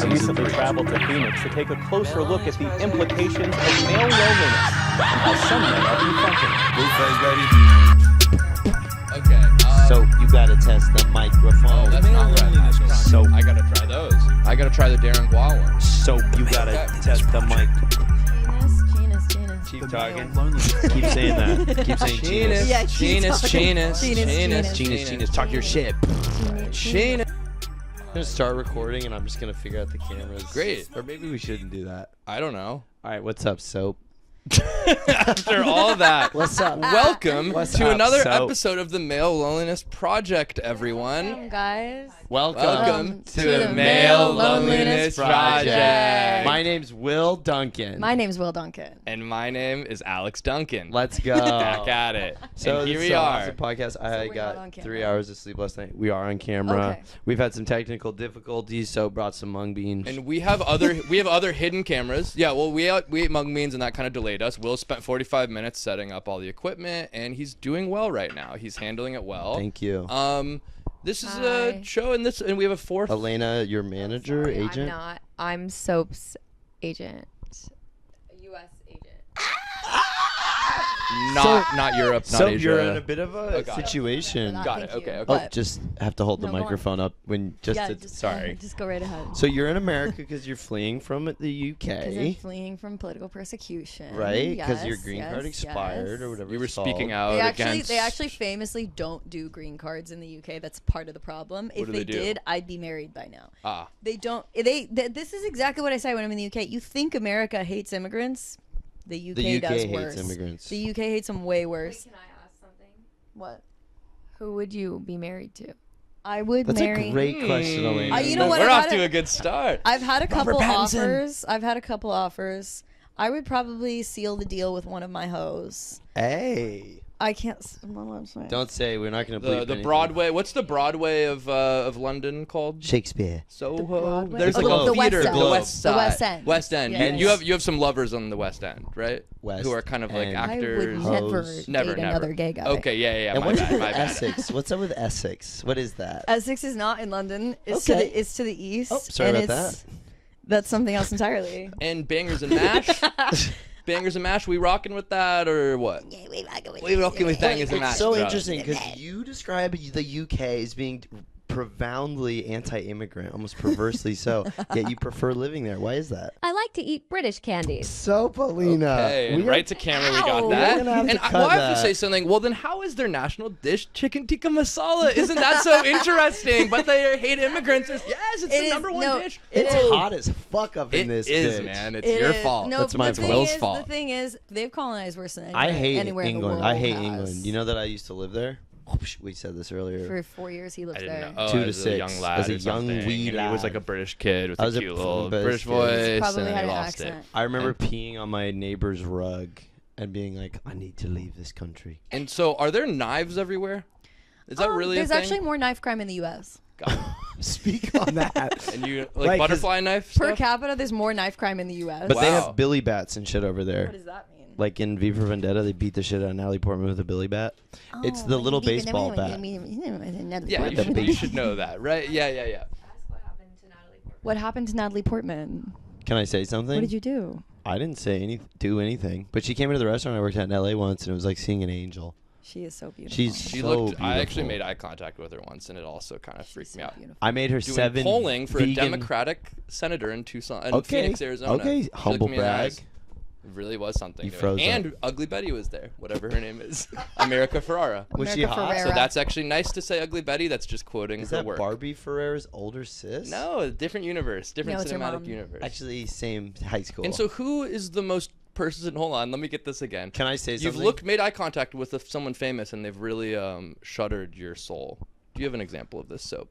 I recently traveled to Phoenix to take a closer look at the implications of male loneliness and how some men are confronting it. Okay. So you gotta test the microphone. That's not what I So I gotta try those. I gotta try the Darren Gual one. So you gotta test the mic. Genus. Keep talking. Keep saying that. Keep saying genus. Yeah, keep talking. Genus. Talk your shit. Genus. I'm gonna start recording and I'm just gonna figure out the cameras. Great. Or maybe we shouldn't do that. I don't know. All right, what's up, Soap? After all that, What's up? welcome What's to up, another Soap? episode of the Male Loneliness Project, everyone. Welcome, guys. Welcome to the Male Loneliness Project. My name's Will Duncan. My name's Will Duncan. And my name is Alex Duncan. Let's go. Back at it. So and here this we is are. Awesome podcast. I we're not got on camera. 3 hours of sleep last night. We are on camera. Okay. We've had some technical difficulties, so brought some mung beans. And we have other hidden cameras. Yeah, well, we ate mung beans and that kind of delayed us. Will spent 45 minutes setting up all the equipment, and he's doing well right now. He's handling it well. Thank you. This is Hi. a show, and we have a fourth. Elena, your manager, Sorry, agent? I'm not. I'm Soap's agent. A U.S. agent. Not Europe, not So Asia. you're in a bit of a got it. situation. Not- Got it. Thank you. Okay. Oh, just have to hold the No, go on. microphone up when just Yeah, to, just, sorry. Just go right ahead. So you're in America because you're fleeing from the Because I'm UK, fleeing from political persecution. right? Because your Yes, green card yes, expired yes. or whatever. You were it's speaking called. out They against. actually famously don't do green cards in the UK. That's part of the problem. What If do they they do? did, I'd be married by now. Ah. They don't. This is exactly what I say when I'm in the UK. You think America hates immigrants? The UK, The UK does hates worse. immigrants. The UK hates them way worse. Wait, can I ask something? What? Who would you be married to? I would That's marry. a great question, Elena. You know what? We're I've off had to a- a good start. I've had a couple Pattinson. offers. I would probably seal the deal with one of my hoes. Hey, I can't. I'm sorry. don't say we're not going to The bleep anything. Broadway. What's the Broadway of London called? Shakespeare. Soho. Broadway? There's Oh, like the a theater. West End. The West The Side. West End. West End. Yes. You have some lovers on the West End, right? West Who are kind of like End. I actors. would never Hoes. Never, date never. another gay guy. Okay, yeah. And My what's bad. with My bad. Essex? What's up with Essex? What is that? Essex is not in London. It's Okay. to the east. Oh, sorry and about it's, That's something else entirely. And Bangers and Mash. Bangers and Mash. We rocking with that or what? Yeah, we rocking with Bangers and Mash. It's so bro. interesting because you describe the UK as being profoundly anti-immigrant, almost perversely so. Yet you prefer living there. Why is that? I like to eat British candies. So, Paulina. Okay, and right to camera we got Ow. that. We're gonna have And to I, cut well, I have to that. say something. Well, then how is their national dish chicken tikka masala? Isn't that so interesting? But they hate immigrants. Yes, it's It the is- number one no, dish. it It's is. hot as fuck up in It this is, bitch. man. It's It your is- fault. No, That's my the fault. thing Will's is, fault. The thing is, they've colonized worse than I hate anywhere in the England. world I hate has. England. You know that I used to live there? We said this earlier. For 4 years, he I lived didn't there. know. Oh, 2 to as 6. a young lad As a or young something. wee And he was lad. like a British kid with I a was a cute little British British kid. voice, Probably and then had he an lost accent. it. I remember peeing on my neighbor's rug and being like, I need to leave this country. And so, are there knives everywhere? Is that really There's a thing? actually more knife crime in the U.S. God. Speak on that. And you Right, 'cause butterfly knife Per stuff? capita, there's more knife crime in the U.S. But they Wow. have billy bats and shit over there. What does that mean? Like in V for Vendetta, they beat the shit out of Natalie Portman with a billy bat. It's the little baseball bat. Yeah, What you should know that, right? Yeah. Ask what happened to Natalie Portman. What happened to Natalie Portman? Can I say something? What did you do? I didn't say do anything. But she came into the restaurant I worked at in LA once, and it was like seeing an angel. She is so beautiful. She's She so looked. I actually beautiful. made eye contact with her once, and it also kind of freaked She's me so out. beautiful. I made her Doing 7 polling for vegan... a Democratic senator in Tucson, in Okay. Phoenix, Arizona. Okay, She looked humble me in the brag. eyes. It really was something. You to me. froze and up. Ugly Betty was there, whatever her name is, America Ferrara. Was she America hot? Ferrera. So that's actually nice to say, Ugly Betty. That's just quoting Is her that work. Barbie Ferrera's older sis? No, different universe, different No, it's her cinematic mom. universe. Actually, same high school. And so, who is the most person? Hold on, let me get this again. Can I say something? You've made eye contact with someone famous, and they've really shuddered your soul. Do you have an example of this, Soap?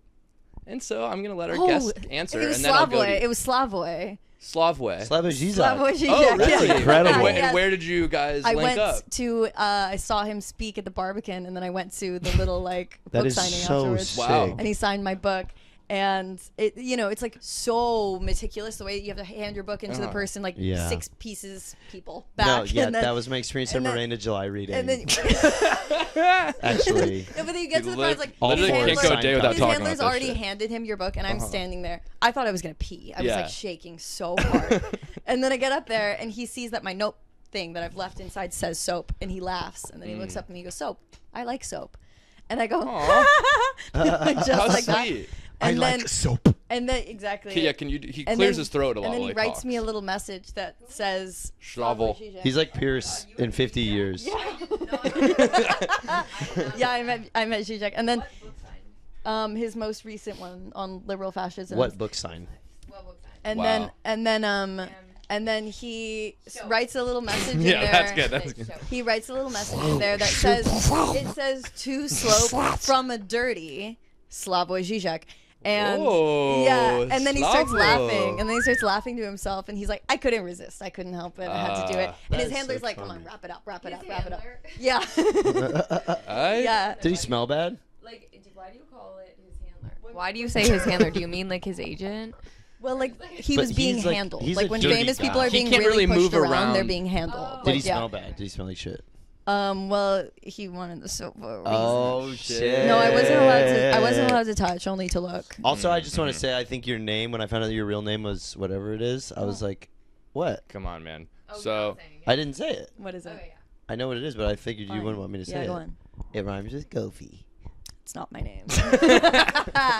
And so I'm gonna let our guest answer, It was and then I'll go to Slavoj. you. It was Slavoj. Slavoj. Slavoj Žižek. Slavoj Žižek. Oh, That's really? incredible. And where did you guys I link went up? to. I saw him speak at the Barbican, and then I went to the little That book is signing so afterwards. sick. Wow. And he signed my book. And it, it's like so meticulous the way you have to hand your book into the person, like Yeah. 6 pieces people No, back. yeah, and then, that was my experience at and then- Miranda July reading. and then, Actually, but then you get to the part, it's like all his literally four can't go a signed day without copies. his talking handler's about that already shit. handed him your book, and I'm standing there. I thought I was gonna pee. I was Yeah. like shaking so hard. And then I get up there, and he sees that my note thing that I've left inside says soap, and he laughs, and then he looks up at me and he goes, "Soap. I like soap." And I go, just How like that. sweet. And I then, like soap. and then exactly. Yeah, can you? He And clears then- his throat a lot And then while he he writes talks. me a little message that says, Schlavel. He's like Pierce in 50 years. Yeah, I met Zizek. And then his most recent one on liberal fascism. What book sign? And Wow. then he writes a little message in Yeah, there. that's good. That's good. He writes a little message in there that says, it says to slope from a dirty Slavoj Žižek. And Oh, yeah, and then he starts Slavo. laughing, and then he starts laughing to himself, and he's like, I couldn't resist, I couldn't help it, I had to do it. And his That's handler's so like, come on, funny. wrap it up, wrap it up, His wrap it up. handler? Yeah. Yeah. Did he smell bad? Like, why do you call it his handler? Why do you say his handler? Do you mean like his agent? Well, like he But was being he's like- handled. he's Like a when dirty famous people guy. are He being can't really really pushed move around, they're around. being handled. Did he Like, yeah. smell bad? Did he smell like shit? Well, he wanted the soap for a reason. Oh shit! No, I wasn't allowed to touch, only to look. Also, I just want to say, I think your name, when I found out that your real name was whatever it is, I was like, what? Come on, man. Oh, So I didn't say it. What is it? Okay, yeah. I know what it is, but I figured you Fine. wouldn't want me to say Yeah, it. go on. It rhymes with Goofy. It's not my name.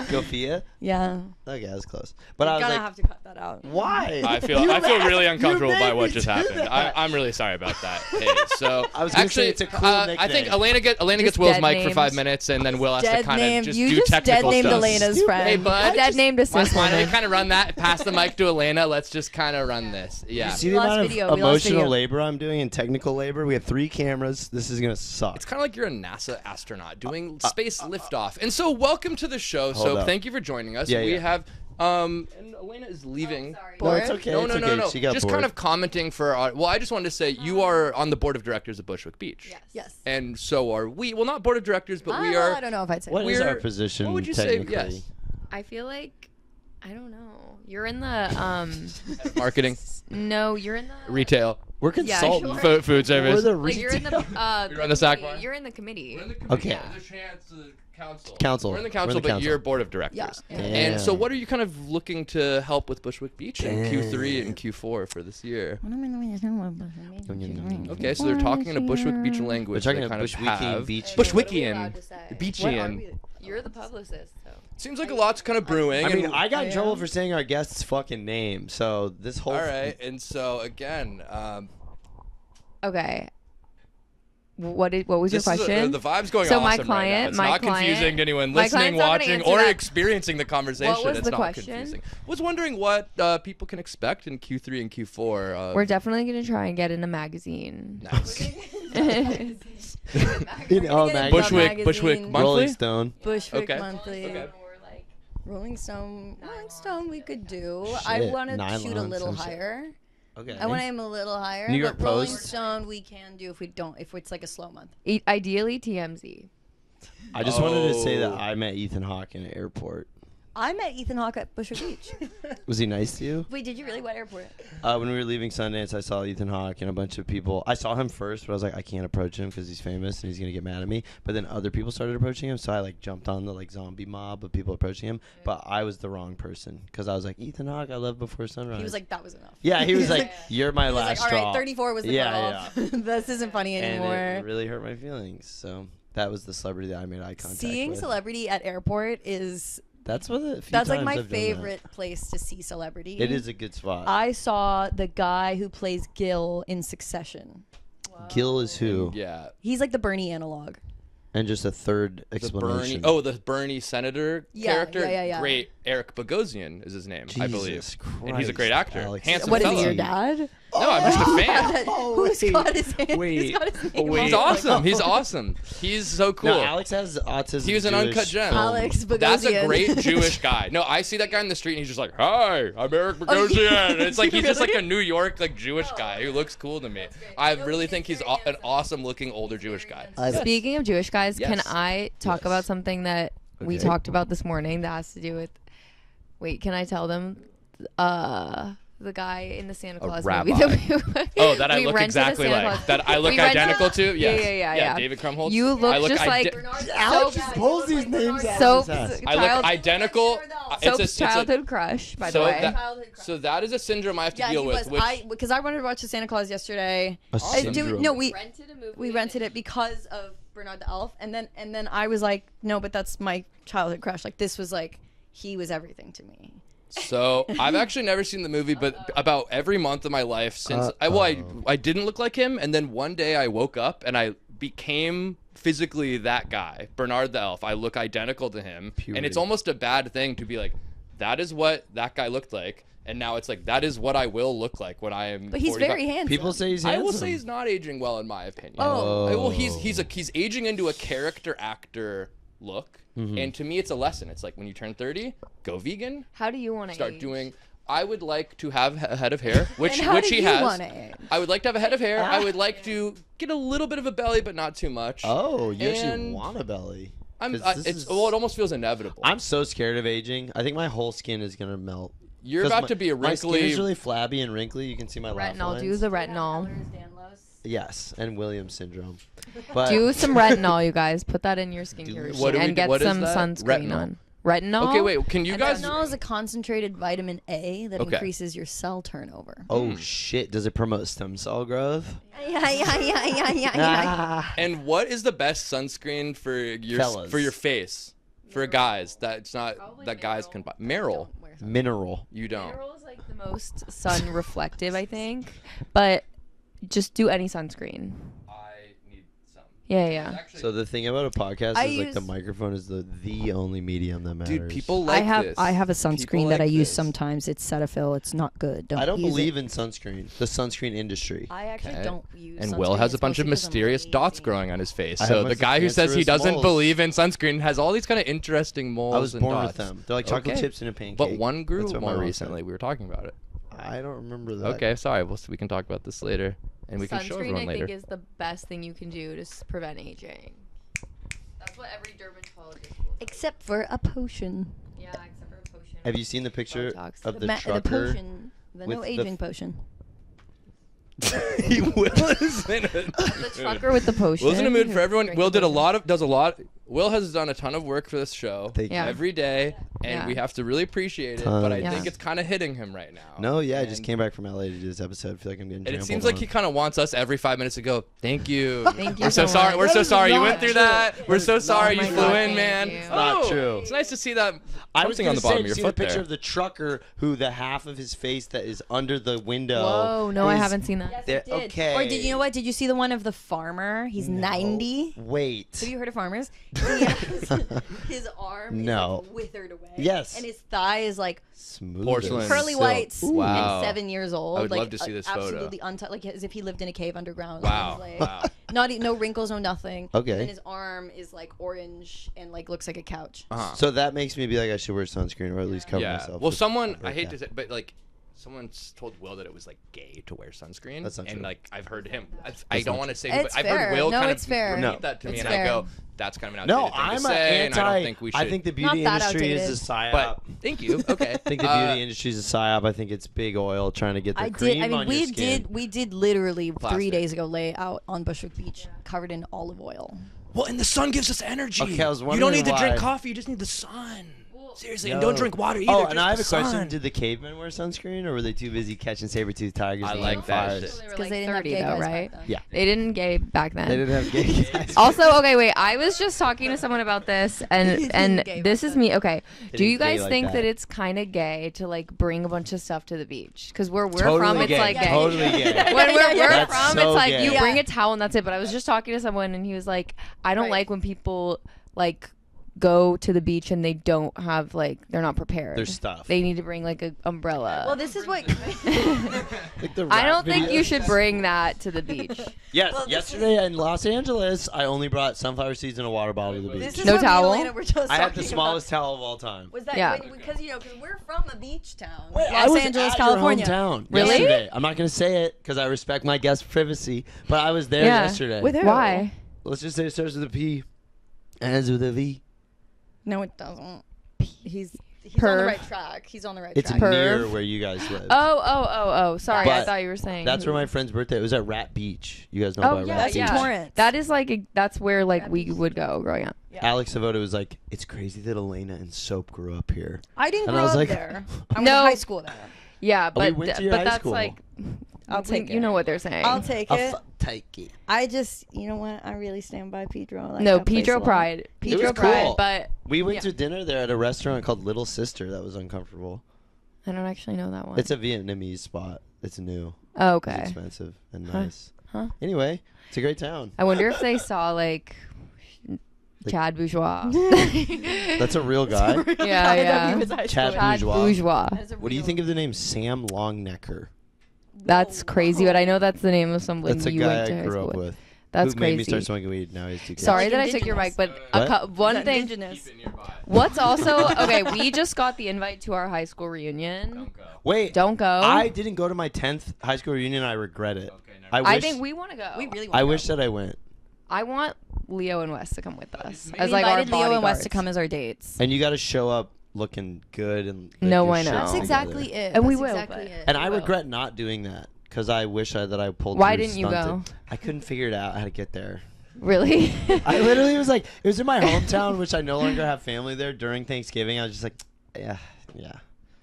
Gofia? Yeah. Okay, that was close. But I You're was gonna like, have to cut that out. why? I feel really uncomfortable by what just happened. I'm really sorry about that. Hey, so I was gonna actually, say it's a cool I think nickname. Elena gets Just Will's dead mic for names. 5 minutes, and then Will has to Dead kind name. of just You do just dead technical named stuff. Elena's Stupid. friend. Hey, bud. Dead named a Why cis don't we woman. kind of run that? Pass the mic to Elena. Let's just kind of run this. Yeah. See the lost amount video, of we lost emotional video. labor I'm doing and technical labor? We have 3 cameras. This is gonna suck. It's kind of like you're a NASA astronaut doing space liftoff. And so, welcome to the show. Hold So, up. thank you for joining us. Yeah, we yeah. have and Elena is leaving. Sorry. No, it's okay. No, it's no, okay. no, no. She got Just bored. kind of commenting for our. Well, I just wanted to say you are on the board of directors of Bushwick Beach. Yes. Yes. And so are we. Well, not board of directors, but we I are. don't know if I'd say What that. is our we're- position? what would you say? technically? Yes. I feel like I don't know. You're in the Marketing, no, you're in the retail, We're Yeah, consultants. sure. food service. We're the like you're in the We run the snack committee. bar? You're in the committee. Okay. There's a chance to the council. Council. We're in the We're in council, the but council. you're board of directors. Yeah. And so, Damn. what are you kind of looking to help with Bushwick Beach in Damn. Q3 and Q4 for this year? Okay, Okay, so they're talking in a Bushwick Beach language. We're talking they a kind of Bushwickian have. beach. Bushwickian. What Beachian. You're the publicist, so. Seems like a lot's kind of brewing. I mean, and- I got in I trouble am. for saying our guest's fucking name. So this whole all right, and so again, Okay. What was your this is question? the vibe's going So awesome my right now. client- It's my not confusing client- to anyone my listening, client's not gonna watching, answer or that. experiencing the conversation. What was it's the not question? confusing. Was wondering what people can expect in Q3 and Q4. We're definitely gonna try and get in a magazine. nice. You know, Get a magazine. Bushwick magazine. Monthly. Rolling Stone. Bushwick Okay. Monthly. Okay. Rolling Stone we could do. I Shit, want to nylon, shoot a little some shit. higher. Okay. I want to aim a little higher. New York but Rolling Post? Stone we can do if it's like a slow month. Ideally TMZ. I just wanted to say that Oh. I met Ethan Hawke in an airport. I met Ethan Hawke at Bushwick Beach. Was he nice to you? Wait, did you really? What airport? When we were leaving Sundance, I saw Ethan Hawke and a bunch of people. I saw him first, but I was like, I can't approach him because he's famous and he's gonna get mad at me. But then other people started approaching him, so I like jumped on the like zombie mob of people approaching him. But I was the wrong person because I was like, Ethan Hawke, I love Before Sunrise. He was like, that was enough. yeah, he was like, you're my He was last like, all straw. right, 34 was the Yeah, cutoff. This isn't funny And anymore. it really hurt my feelings. So that was the celebrity that I made eye contact Seeing with. celebrity at airport is That's what a few that's like times my I've done that. favorite place to see celebrity. It is a good spot. I saw the guy who plays Gil in Succession. Gil is who? Yeah. He's like the Bernie analog. And just a third The explanation. the Bernie senator Yeah, character. yeah. Great. Eric Bogosian is his name, I believe. Jesus And he's a great Christ, actor. Alex. Handsome What is fella. he, your dad? No, I'm just a fan. Who's got his hand? wait, Who's got his name wait. He's on it? awesome. He's awesome. He's so cool. No, Alex has autism. He was an Jewish uncut gem. film. Alex Bogosian. That's a great Jewish guy. No, I see that guy in the street and he's just like, "Hi, I'm Eric Oh, Bogosian." yeah. It's like he's just like a Really? New York like Jewish guy who looks cool to me. I really think he's an awesome looking older Jewish guy. Speaking of Jewish guys, can Yes. I talk Yes. about something that we Okay. talked about this morning that has to do with Wait, can I tell them? The guy in the Santa Claus rabbi. movie that we Oh, that I we look rented a exactly Santa like. Claus. That I look We rented- identical to? Yes. Yeah. David Krumholtz. You I look just like Alex Soap's, just pulls these names out Soap's of his ass. I look child- identical. Soap's childhood crush, by the So way. that is a syndrome I have to Yeah, deal he with. was. Which Because I wanted to watch the Santa Claus yesterday. A syndrome. We rented a movie. we rented it because of Bernard the Elf, and then I was like, no, but that's my childhood crush. Like this was like he was everything to me. So I've actually never seen the movie, but about every month of my life since I didn't look like him, and then one day I woke up and I became physically that guy, Bernard the Elf. I look identical to him, and Puberty. it's almost a bad thing to be like, that is what that guy looked like, and now it's like that is what I will look like when I am. But he's 45. very handsome. People say he's I handsome. will say he's not aging well in my opinion. Oh. Well, he's aging into a character actor look, and to me it's a lesson. It's like when you turn 30, go vegan. How do you want to Start doing. I would like to have a head of hair, which And how which do he you has. wanna age? I would like to have a head of hair. I would like to get a little bit of a belly, but not too much. Oh, you actually And want a belly. I'm. 'Cause this is- It almost feels inevitable. I'm so scared of aging. I think my whole skin is gonna melt. You're 'Cause about my- to be a My skin wrinkly. is really flabby and wrinkly. You can see my laugh retinol? lines. Do the retinol. Yes, and Williams syndrome. But Do some retinol, you guys. Put that in your skincare routine What do we and do- get what is some that? sunscreen Retinol. on. Retinol. Okay, wait. Can you And guys? retinol is a concentrated vitamin A that Okay. increases your cell turnover. oh shit, does it promote stem cell growth? Yeah. And what is the best sunscreen for Fellas. your face? For guys, that's not that guys can buy. Merrill, Mineral. you don't. Mineral is like the most sun reflective, I think. But just do any sunscreen. I need some. Yeah. So the thing about a podcast I is like the use- microphone is the only medium that matters. Dude, people like this. I have a People sunscreen like that I use this. sometimes. It's Cetaphil. It's not good. I don't use believe it. in sunscreen. The sunscreen industry. I actually Okay. don't use. And sunscreen. Will has a It's bunch of mostly 'cause I'm mysterious dots lazy. growing on his face. I have So a the bunch of guy who says he cancerous doesn't moles. believe in sunscreen has all these kind of interesting moles I was and born dots. with them. They're like chocolate Okay. chips in a pancake. But one grew That's what my more mom said. recently. We were talking about it. I don't remember that. Okay, sorry. We can talk about this later, and we can show Sunscreen, everyone I later. think, is the best thing you can do to prevent aging. That's what every dermatologist will say. Except for a potion. Yeah, except for a potion. Have you seen the picture Botox. of the the trucker? potion. The with no the aging potion. He Will is in a The trucker with the potion. Will's in a mood for everyone. Drink Will the did a potion. lot. Will has done a ton of work for this show Thank you. Yeah. every day, and Yeah. we have to really appreciate it. But I Tons. think Yeah. it's kind of hitting him right now. No, yeah, I just And- came back from LA to do this episode. I feel like I'm getting And it trampled seems like on. he kind of wants us every 5 minutes to go, thank you. Thank you We're so so sorry. much. We're so That is sorry you not went through true. that. We're so sorry not you true. flew in, Thank man. you. It's not true. It's nice to see that I was something on gonna the bottom say, of your see foot the picture there. of the trucker who the half of his face that is under the window. Whoa, no, I is- haven't seen that. They're- okay. Or did you know what? Did you see the one of the farmer? He's 90. Wait. Have you heard of farmers? He has, his arm No. is like withered away. Yes. And his thigh is like Smooth Porcelain. as pearly silk. whites Wow. and 7 years old. I would like, love to see this photo. Absolutely untouched, like as if he lived in a cave underground. Wow. Like, Wow. no wrinkles, no nothing. Okay. And his arm is like orange and like looks like a couch. Uh-huh. So that makes me be like I should wear sunscreen or at least cover Yeah. myself. Well, with- someone with I hate that. to say, but like someone told Will that it was like gay to wear sunscreen. That's not and true. like I've heard him. I don't not want to say, It's but I've fair. heard Will No, kind it's of fair. repeat No. that to me, It's and fair. I go, "That's kind of an No, outdated thing I'm to say, and I don't think we should." I think the Not beauty that industry is a outdated. psyop. but thank you. Okay. I think the beauty industry is a psyop. I think it's big oil trying to get the I cream did. I mean, on your skin. we did literally 3 Plastic. days ago lay out on Bushwick Beach, covered in olive oil. Well, and the sun gives us energy. Okay, I was you don't wondering need to drink why- coffee. You just need the sun. Seriously, and No. don't drink water either. Oh, just and I have a the question. sun. Did the cavemen wear sunscreen, or were they too busy catching saber-toothed tigers? I and like lighting that fires? shit. They were Because like they didn't 30 have gay though, guys back right? then. Yeah. They didn't gay back then. They didn't have gay guys. Also, okay, wait. I was just talking to someone about this, and gay this back is me. Okay, do didn't you gay guys like think that. that it's kind of gay to like bring a bunch of stuff to the beach? Because where we're Totally from, gay. it's like gay. Totally gay. When we're That's from, so it's like gay. you Yeah. bring a towel and that's it. But I was just talking to someone, and he was like, "I don't Right. like when people like go to the beach and they don't have like they're not prepared. Their stuff. They need to bring like an umbrella." Well, this is what. Like the I rap don't think you videos. should bring that to the beach. Yes, Well, this yesterday in Los Angeles, I only brought sunflower seeds and a water bottle to the This beach. is No what me and towel? Elena were just I had the talking smallest towel of all time. About. Was that Yeah. because because we're from a beach town, Wait, I Los was Angeles, at California. Your hometown Really? yesterday. I'm not going to say it because I respect my guest privacy, but I was there Yeah. yesterday. With who? Why? Let's just say it starts with a P, ends with a V. No, it doesn't. He's He's on the Perv. right track. He's on the right It's track. near Perv. where you guys live. Oh. Sorry, I But thought you were saying. That's where my friend's birthday. It was at Rat Beach. You guys know Oh about yeah, Rat That's Beach? in yeah. Torrance. That is like that's where like we would go growing up. Alex Savoda was like, "It's crazy that Elena and Soap grew up here." I didn't And grow I was up like- there. I went No. to high school there. Yeah, Oh, we but went to your but high that's school. like I'll take you it. know what they're saying. I'll take it. Take it. I just, you know what? I really stand by Pedro. I like No, that place Pedro a lot. Pride. It Pedro was Pride, cool. but We went Yeah. to dinner there at a restaurant called Little Sister. That was uncomfortable. I don't actually know that one. It's a Vietnamese spot. It's new. Oh, It's okay. expensive and Huh. nice. Huh. Anyway, it's a great town. I wonder if they saw like Chad Bourgeois. That's a real guy. Yeah, yeah. Chad Chad Bourgeois. Bourgeois. What do you think of the name Sam Longnecker? That's crazy, but I know that's the name of someone That's a you guy went to I high grew school up with. with. That's Who made me crazy. start smoking weed. Now he's 2 kids. Sorry Like that I took your mic, but What? one thing. Indigenous. What's also okay? We just got the invite to our high school reunion. Wait. Don't go. I didn't go to my 10th high school reunion. I regret it. Okay, I wish, think we want to go. We really. I wish that I went. I want Leo and Wes to come with us We as We like our invited Leo and Wes to bodyguards. come as our dates. And you got to show up looking good and like, No, your I know. shit's That's together. exactly it. And we That's will, Exactly but- it. And We I will. regret not doing that because I wish that I pulled. Why through didn't you stunted. go? I couldn't figure it out how to get there. Really? I literally was like, it was in my hometown, which I no longer have family there. During Thanksgiving, I was just like, yeah.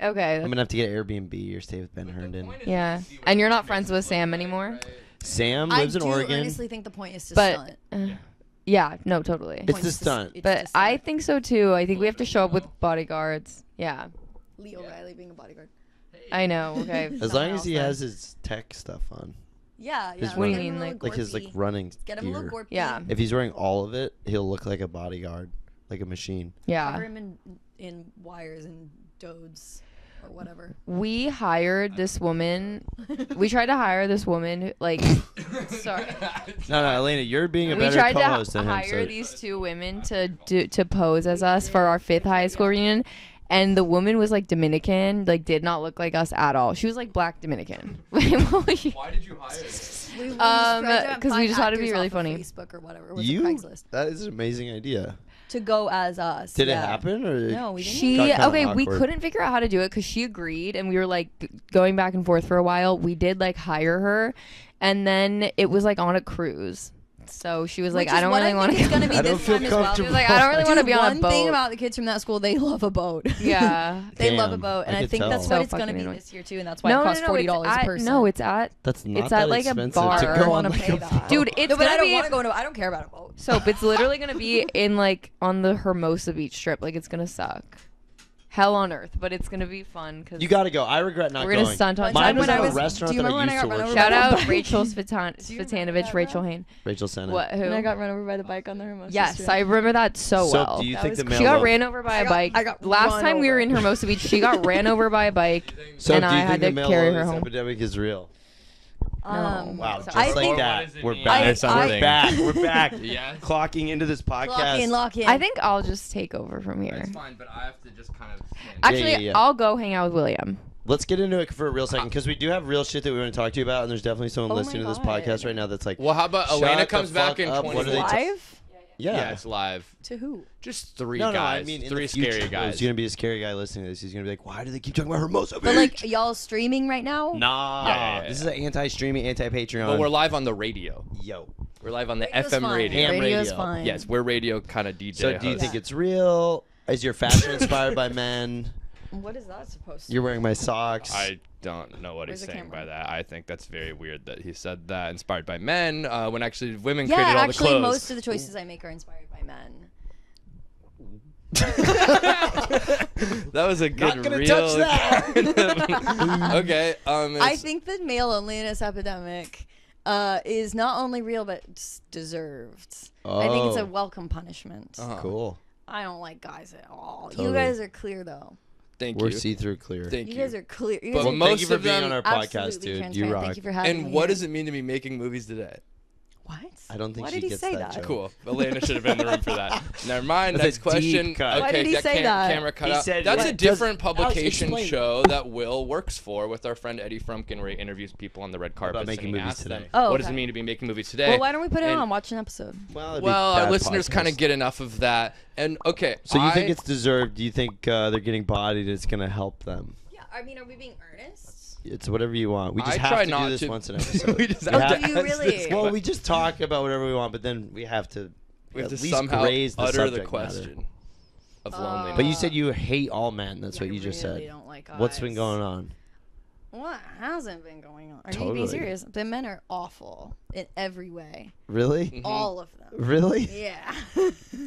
Okay. I'm gonna have to get Airbnb or stay with Ben Herndon. Yeah. And you're not friends with Sam anymore? Sam lives in I do Oregon. honestly think the point is to But stunt. yeah, no, totally. It's Point the is to- stunt. it's But to I stunt. think so too. I think we have to show up with bodyguards. Yeah. Leo Riley being a bodyguard. I know. Okay. As long as he else, has his tech stuff on, Yeah, yeah. His get What do you him mean, a little like- like his like gorpy. running Get him a little gear. gorpy. Yeah. If he's wearing all of it, he'll look like a bodyguard, like a machine. Cover Yeah. him in wires and dodes or whatever. We hired this woman. We tried to hire this woman. Like, sorry. No, Elena, you're being a We better tried to co-host than him. hire So these two women to pose as us for our 5th high school reunion, and the woman was like Dominican, like did not look like us at all. She was like black Dominican. What was she? Why did you hire? Because we just thought it'd be really funny. Facebook or whatever. Was you, it Craigslist that is an amazing idea. to go as us. Did yeah. it happen or? No, we didn't. She Got kinda okay. We awkward. couldn't figure out how to do it because she agreed, and we were like going back and forth for a while. We did like hire her, and then it was like on a cruise. So she was like, Which I is don't what really want to think go. It's gonna be I don't this feel time as well. comfortable. She was like, I don't really want to Dude, be on a one boat. thing about the kids from that school, they love a boat. Yeah. They love a Damn, boat, and I I could think that's tell. what it's So gonna be fucking annoying. this year too, and that's why it costs $40 a person. No, it's at That's not It's that at, like, a expensive bar. to I go don't on wanna like pay a that. boat. dude. It's No, but gonna I don't be want to go to. I don't care about a boat. soap. It's literally gonna be in like on the Hermosa Beach strip. Like it's gonna suck. Hell on earth, but it's gonna be fun because You got to go. I regret not we're going. gonna stunt on. One Mine time was when at I a was- restaurant do you that I remember when I used to got run work over Shout by the out bike? Rachel Do you remember Svetanovich, that, Rachel bro? Hain. Rachel Sennett. What? Who? And I got run over by the bike on the Hermosa Yes, Strip. I remember that so So, well. do you That think was the cool. male She got love- ran over by a bike. I got Last run time we were over. in Hermosa Beach, she got ran over by a bike, So, and do I you had think the to male carry her loneliness home. epidemic is real? No. Wow, So- just I like think- that, What does it we're mean? back. I- We're I- back. We're back. Yeah. Clocking into this podcast. Lock in. I think I'll just take over from here. It's fine, but I have to just kind of. Actually, yeah. I'll go hang out with William. Let's get into it for a real second because we do have real shit that we want to talk to you about, and there's definitely someone Oh my listening to this God. podcast right now that's like, Well, how about Shut Elena the comes back fuck in up. What are 20 they ta- live yeah, it's live. to who? Just three no, guys. I mean, in three the future, scary guys. There's gonna be a scary guy listening to this. He's gonna be like, why do they keep talking about Hermosa Beach? But like y'all streaming right now? nah, Yeah. this is an anti-streaming, anti-Patreon. But we're live on the radio. Yo. We're live on the Radio's FM fine. radio. Ham Radio's radio. fine. Yes, we're radio kind of DJ. So do you hosts. think it's real? Is your fashion inspired by men? What is that supposed to? You're wearing my socks. I don't know what Where's he's the saying camera? by that. I think that's very weird that he said that. Inspired by men, when actually women Yeah, created all actually, the clothes. most of the choices I make are inspired by men. That was a good Not gonna real. touch that. Okay. I it's- think the male loneliness epidemic is not only real but deserved. I think it's a Oh. welcome punishment. Uh-huh. Cool. I don't like guys at all. Totally. You guys are clear though. Thank We're you. see-through clear. Thank You you. guys are clear. You But guys are most Thank you for of being them on our podcast, absolutely dude. You transparent. rock. Thank you for having me. And what here. does it mean to be making movies today? What? I don't think Why she did he gets say that that? joke. Cool. Elena should have been in the room for that. Never mind. That's Next a question. deep cut. Okay, Why did he say that? Camera cut He out. said- That's What a does- different publication explain. show that Will works for with our friend Eddie Frumkin, where he interviews people on the red carpet. making and he movies asks them, today. Oh, what does it okay. mean to be making movies today? Well, why don't we put it And- on? Watch an episode. Well, it'd be Well, our bad listeners kind of podcast. get enough of that. And okay, So you think it's deserved? Do you think they're getting bodied? It's gonna help them? Yeah, I mean, are we being earnest? It's whatever you want. We just I have try to not do this to- once an episode. We just We have have- to Do you ask really? this Well, question. we just talk about whatever we want, but then we have to We have at to least somehow raise the utter subject the matter. question of loneliness. But you said you hate all men. That's Yeah, what you I just really said. don't like What's been guys. going on? What hasn't been going on? Are you Totally. being serious? The men are awful in every way. Really? All of them. Really? Yeah.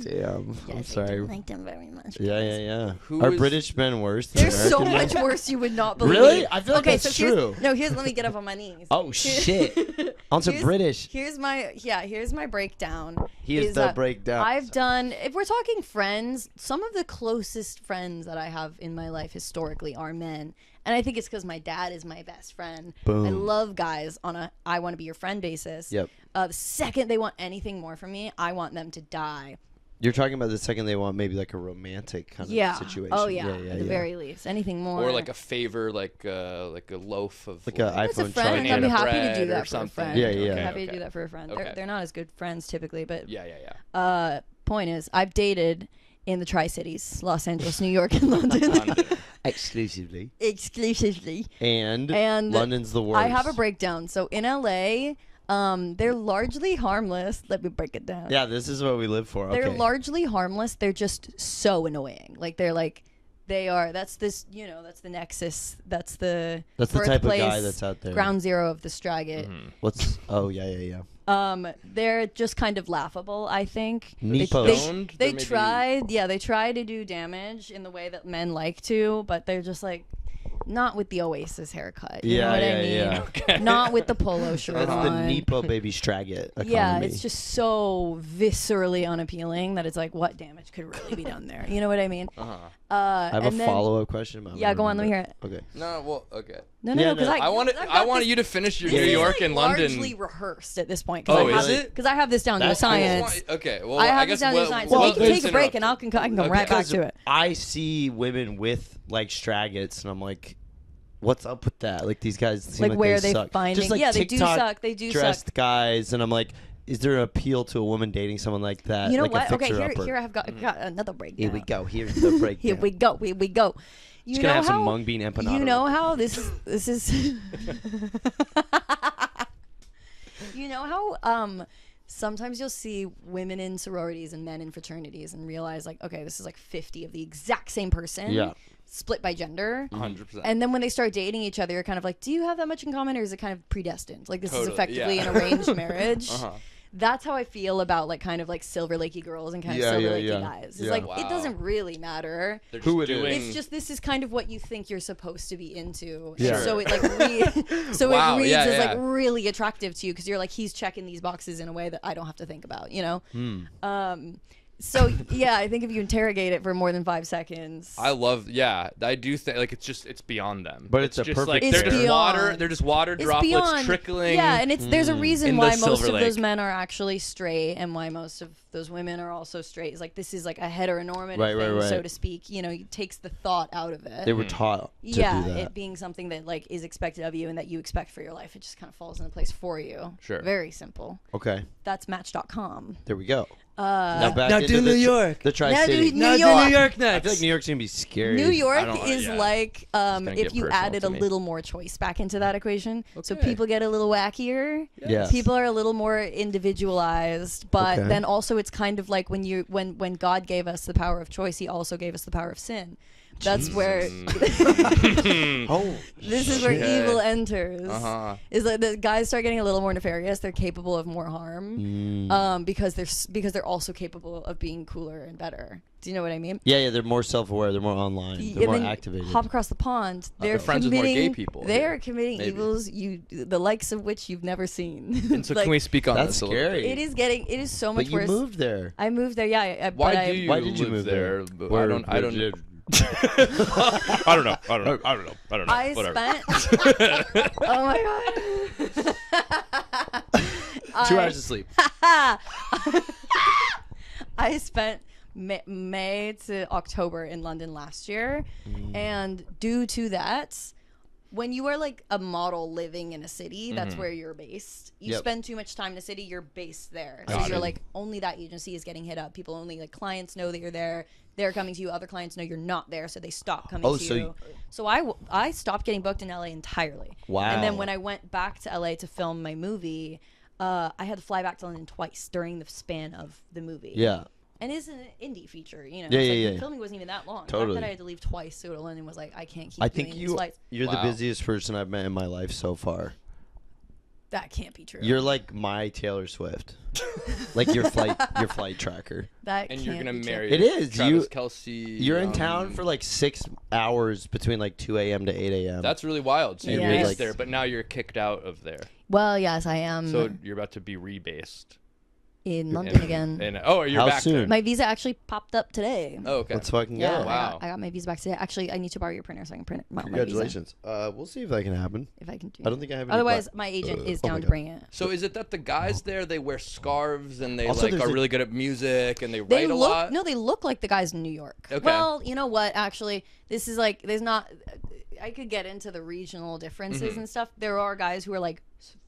Damn. I'm I sorry. don't like them very much. Yeah, yeah, yeah. Who Are is- British men worse than They're so American men? much worse you would not believe. Really? I feel like okay, that's so here's, true. No, here's let me get up on my knees. Oh shit! On some Here's- British. Here's my breakdown. Here's is the that breakdown. I've done, if we're talking friends, some of the closest friends that I have in my life historically are men. And I think it's because my dad is my best friend. Boom. I love guys on a I want to be your friend basis. Yep. The second they want anything more from me, I want them to die. You're talking about the second they want maybe like a romantic kind Yeah. of situation. Oh yeah. yeah, At the very least, anything more. or like a favor, like a loaf of Like a It's a iPhone friend. charger. I'd be happy to bread do or that for a something. friend. Yeah, yeah. I'm happy Okay, to do that for a friend. Okay. They're not as good friends typically, but Yeah, yeah, yeah. point is, I've dated in the Tri-Cities, Los Angeles, New York, and London. Exclusively. Exclusively. And And London's the worst. I have a breakdown. So in LA, they're largely harmless. Let me break it down. Yeah, this is what we live for. They're Okay. largely harmless. They're just so annoying. They are. That's this. That's the nexus. That's the. That's the type of guy birthplace, that's out there. Ground zero of the Straggit. What's? Oh yeah, yeah, yeah. They're just kind of laughable, I think. Nepo. Stoned? They They're maybe- tried, they try to do damage in the way that men like to, but they're just like, not with the Oasis haircut. You know Yeah, what yeah, I mean? yeah. Okay. Not with the polo shirt That's on. the Nepo baby Straggit economy. Yeah, it's just so viscerally unappealing that it's like, what damage could really be done there? You know what I mean? Uh-huh. I have a and then- follow-up question. But I'm Yeah, gonna go on. Let me hear remember. it. Okay. No, well, okay. No, Yeah, because no. I wanted I've got this- you to finish your Yeah, New yeah, York like and London. largely rehearsed at this point. Oh, I is it? Because I have this down to a That's cool. science. Okay, well, I have guess this down to a Will- science. Will So we can Vince take a break, and interrupted. I can come right back Because to it. I see women with like Straggits, and I'm like, what's up with that? Like these guys seem Like, like where they are they suck. finding- Just like yeah, they do TikTok suck. They do dressed suck. guys, and I'm like, is there an appeal to a woman dating someone like that? You know like what? A Okay, fixer-upper? here I've got another breakdown. Here we go. Here's the breakdown. Here we go. Here we go. You Just know gonna have how, some mung bean empanada. You know how this is. You know how sometimes you'll see women in sororities and men in fraternities and realize like, okay, this is like 50 of the exact same person. Yeah. Split by gender. 100%. And then when they start dating each other, you're kind of like, do you have that much in common, or is it kind of predestined? Like, this is Totally, effectively yeah. an arranged marriage. Uh-huh. That's how I feel about like kind of like Silver Lakey girls and kind of Yeah, Silver yeah, Lakey yeah. guys. It's Yeah. like Wow. it doesn't really matter. They're just Who it is. doing, It's just this is kind of what you think you're supposed to be into. Yeah. And so it like so Wow, it reads yeah, as yeah. like really attractive to you because you're like he's checking these boxes in a way that I don't have to think about, you know? So yeah, I think if you interrogate it for more than 5 seconds, I do think like it's beyond them. But it's a just perfect like pair. they're just It's water. beyond. They're just water it's droplets beyond trickling. Yeah, and it's there's a reason in the why most Silver of those Lake. men are actually straight and why most of those women are also straight. It's like this is like a heteronormative Right, thing, right, so right. to speak. You know, it takes the thought out of it. They were taught to yeah, do that. it being something that like is expected of you and that you expect for your life. It just kind of falls into place for you. Sure. Very simple. Okay, That's Match.com. there we go. Now back now into do the New York. The Tri-City. New York. York I feel like New York seems to be scary. New York I don't- is yeah. like gonna if get you personal added to a me. little more choice back into that equation. So Okay. people get a little wackier. Yes. People are a little more individualized, but Okay. then also it's kind of like when God gave us the power of choice, he also gave us the power of sin. That's where Oh, this is where shit. evil enters. Uh-huh. Is that the guys start getting a little more nefarious. They're capable of more harm, because they're also capable of being cooler and better. Do you know what I mean? yeah, they're more self-aware. They're more online. They're And more then activated. hop across the pond. They're friends with more committing. gay people They here, are committing maybe. evils the likes of which you've never seen. And so Like, can we speak on That's this a little scary. bit? It is so much But you worse. moved there. I moved there. Yeah. Why but do you Why did you live move there? But I don't I don't know. I spent. Oh my god. 2 hours of sleep. I spent May to October in London last year, and due to that, when you are like a model living in a city, that's where you're based. You Yep. spend too much time in a city, you're based there. So Got you're it. like, only that agency is getting hit up. People only, like, clients know that you're there. They're coming to you. Other clients know you're not there, so they stop coming Oh, to so you. So I stopped getting booked in LA entirely. Wow. And then when I went back to LA to film my movie, I had to fly back to London twice during the span of the movie. Yeah. And it's an indie feature, you know. Yeah, it's yeah, like, yeah. The filming wasn't even that long. The Totally. fact that I had to leave twice to go to London was like, I can't keep I doing think these flights. you're the Wow. busiest person I've met in my life so far. That can't be true. You're like my Taylor Swift. Like your flight tracker. that And can't you're gonna be true. marry It is. Travis You- Kelsey. You're in town for like 6 hours between like 2 a.m. to 8 a.m. That's really wild. So you're Yeah. based Like- there, but now you're kicked out of there. Well, yes, I am So you're about to be rebased. in London again. And oh, you're How back soon? My visa actually popped up today. there. Oh, okay. Let's fucking Yeah, go. Wow. I got my visa back today. Actually, I need to borrow your printer so I can print it. My visa, Congratulations. We'll see if that can happen. if I can do I don't think I have any Otherwise, pla- my agent is oh my down to God. bring it. So is it that the guys there they wear scarves and they Also, like there's are a- really good at music and they They write a look lot? no, they look like the guys in New York. Okay. Well, you know what? Actually, this is like there's not. I could get into the regional differences and stuff. There are guys who are like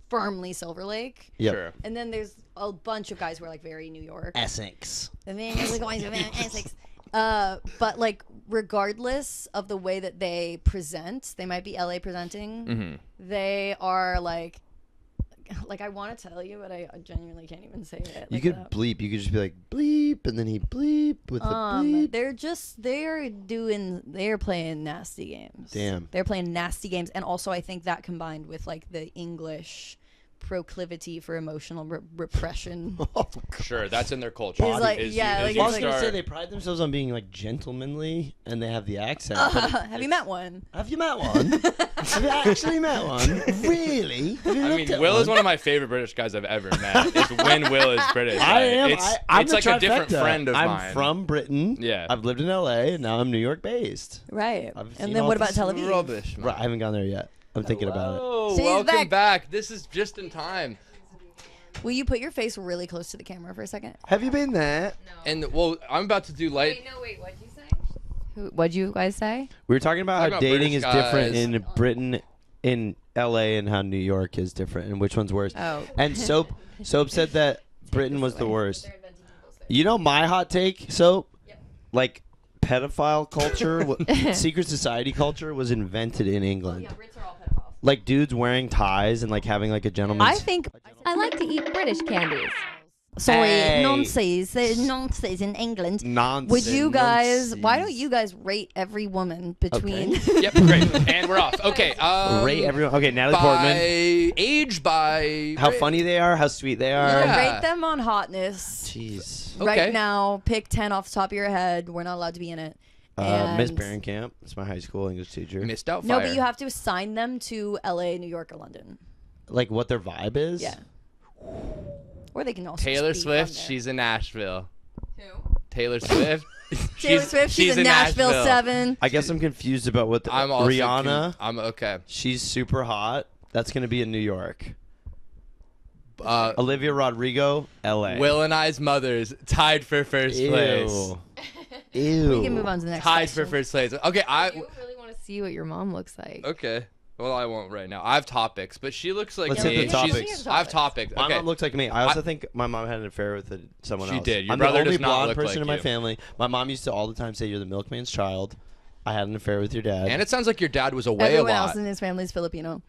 firmly Silver Lake, Yep. Sure. and then there's a bunch of guys who are like very New York. Essex. And then there's like always Essex. But like regardless of the way that they present, they might be LA presenting. Mm-hmm. They are like I want to tell you, but I genuinely can't even say it. You like could that. bleep. You could just be like bleep, and then he bleep with the bleep. They're playing nasty games. Damn. They're playing nasty games, and also I think that combined with like the English proclivity for emotional repression. Sure, that's in their culture. It's like- Is yeah, you, like, is I you was gonna say start- they pride themselves on being like gentlemanly, and they have the accent. but Have you met one? Have you met one? Have you actually met one? Really? Have you I looked mean, at Will one? is one of my favorite British guys I've ever met. It's when Will is British. I am. I'm It's the like a different trifecta. friend of I'm mine. from Britain. Yeah. I've lived in LA, and now I'm New York based. Right. I've seen And then all what about this Tel Aviv? Rubbish. Man. Right, I haven't gone there yet. I'm thinking about it. Oh, She's welcome back. back. This is just in time. Will you put your face really close to the camera for a second? Have you been there? And well, I'm about to do light. Wait, what'd you say? What'd you guys say? We were talking about Talking how about dating British is different guys. in Britain, in LA, and how New York is different, and which one's worse. Oh. And Soap said that Britain was the worst. You know my hot take, Soap? Like pedophile culture, secret society culture was invented in England. Brits are all pedophiles. Like dudes wearing ties and like having like a gentleman's. I think. I like to eat British candies. Sorry, Hey. nonsense. There's nonsense in England. Nonsense. Would you guys? Why don't you guys rate every woman between? Yep, great. And we're off. Okay. Rate everyone? Okay, Natalie by Portman. age, by How funny they are, how sweet they are. Yeah. Rate them on hotness. Jeez. Okay. Right now, pick 10 off the top of your head. We're not allowed to be in it. Miss And- Barrenkamp. That's my high school English teacher. Missed out. No, Fire. but you have to assign them to LA, New York, or London. Like what their vibe is. Yeah. Or they can also Taylor just be from Swift. there. She's in Nashville. Who? Taylor Swift. Taylor Swift. She's in Nashville 7. I guess I'm confused about what I'm also Rihanna. I'm okay. She's super hot. That's gonna be in New York. Uh, Olivia Rodrigo, L.A. Will and I's mothers tied for first place. Ew. Ew. We can move on to the next Tied for question. first place. Okay, I do really want to see what your mom looks like. Okay. Well, I won't right now. I have topics, but she looks like Let's me. hit the She's- topics. I have topics. My Okay. mom looks like me. I also think my mom had an affair with someone She else. did. Your I'm brother the only does not blonde look person like in my you. family. My mom used to all the time say, "You're the milkman's child." I had an affair with your dad. And it sounds like your dad was away Everyone a lot. else in his family is Filipino.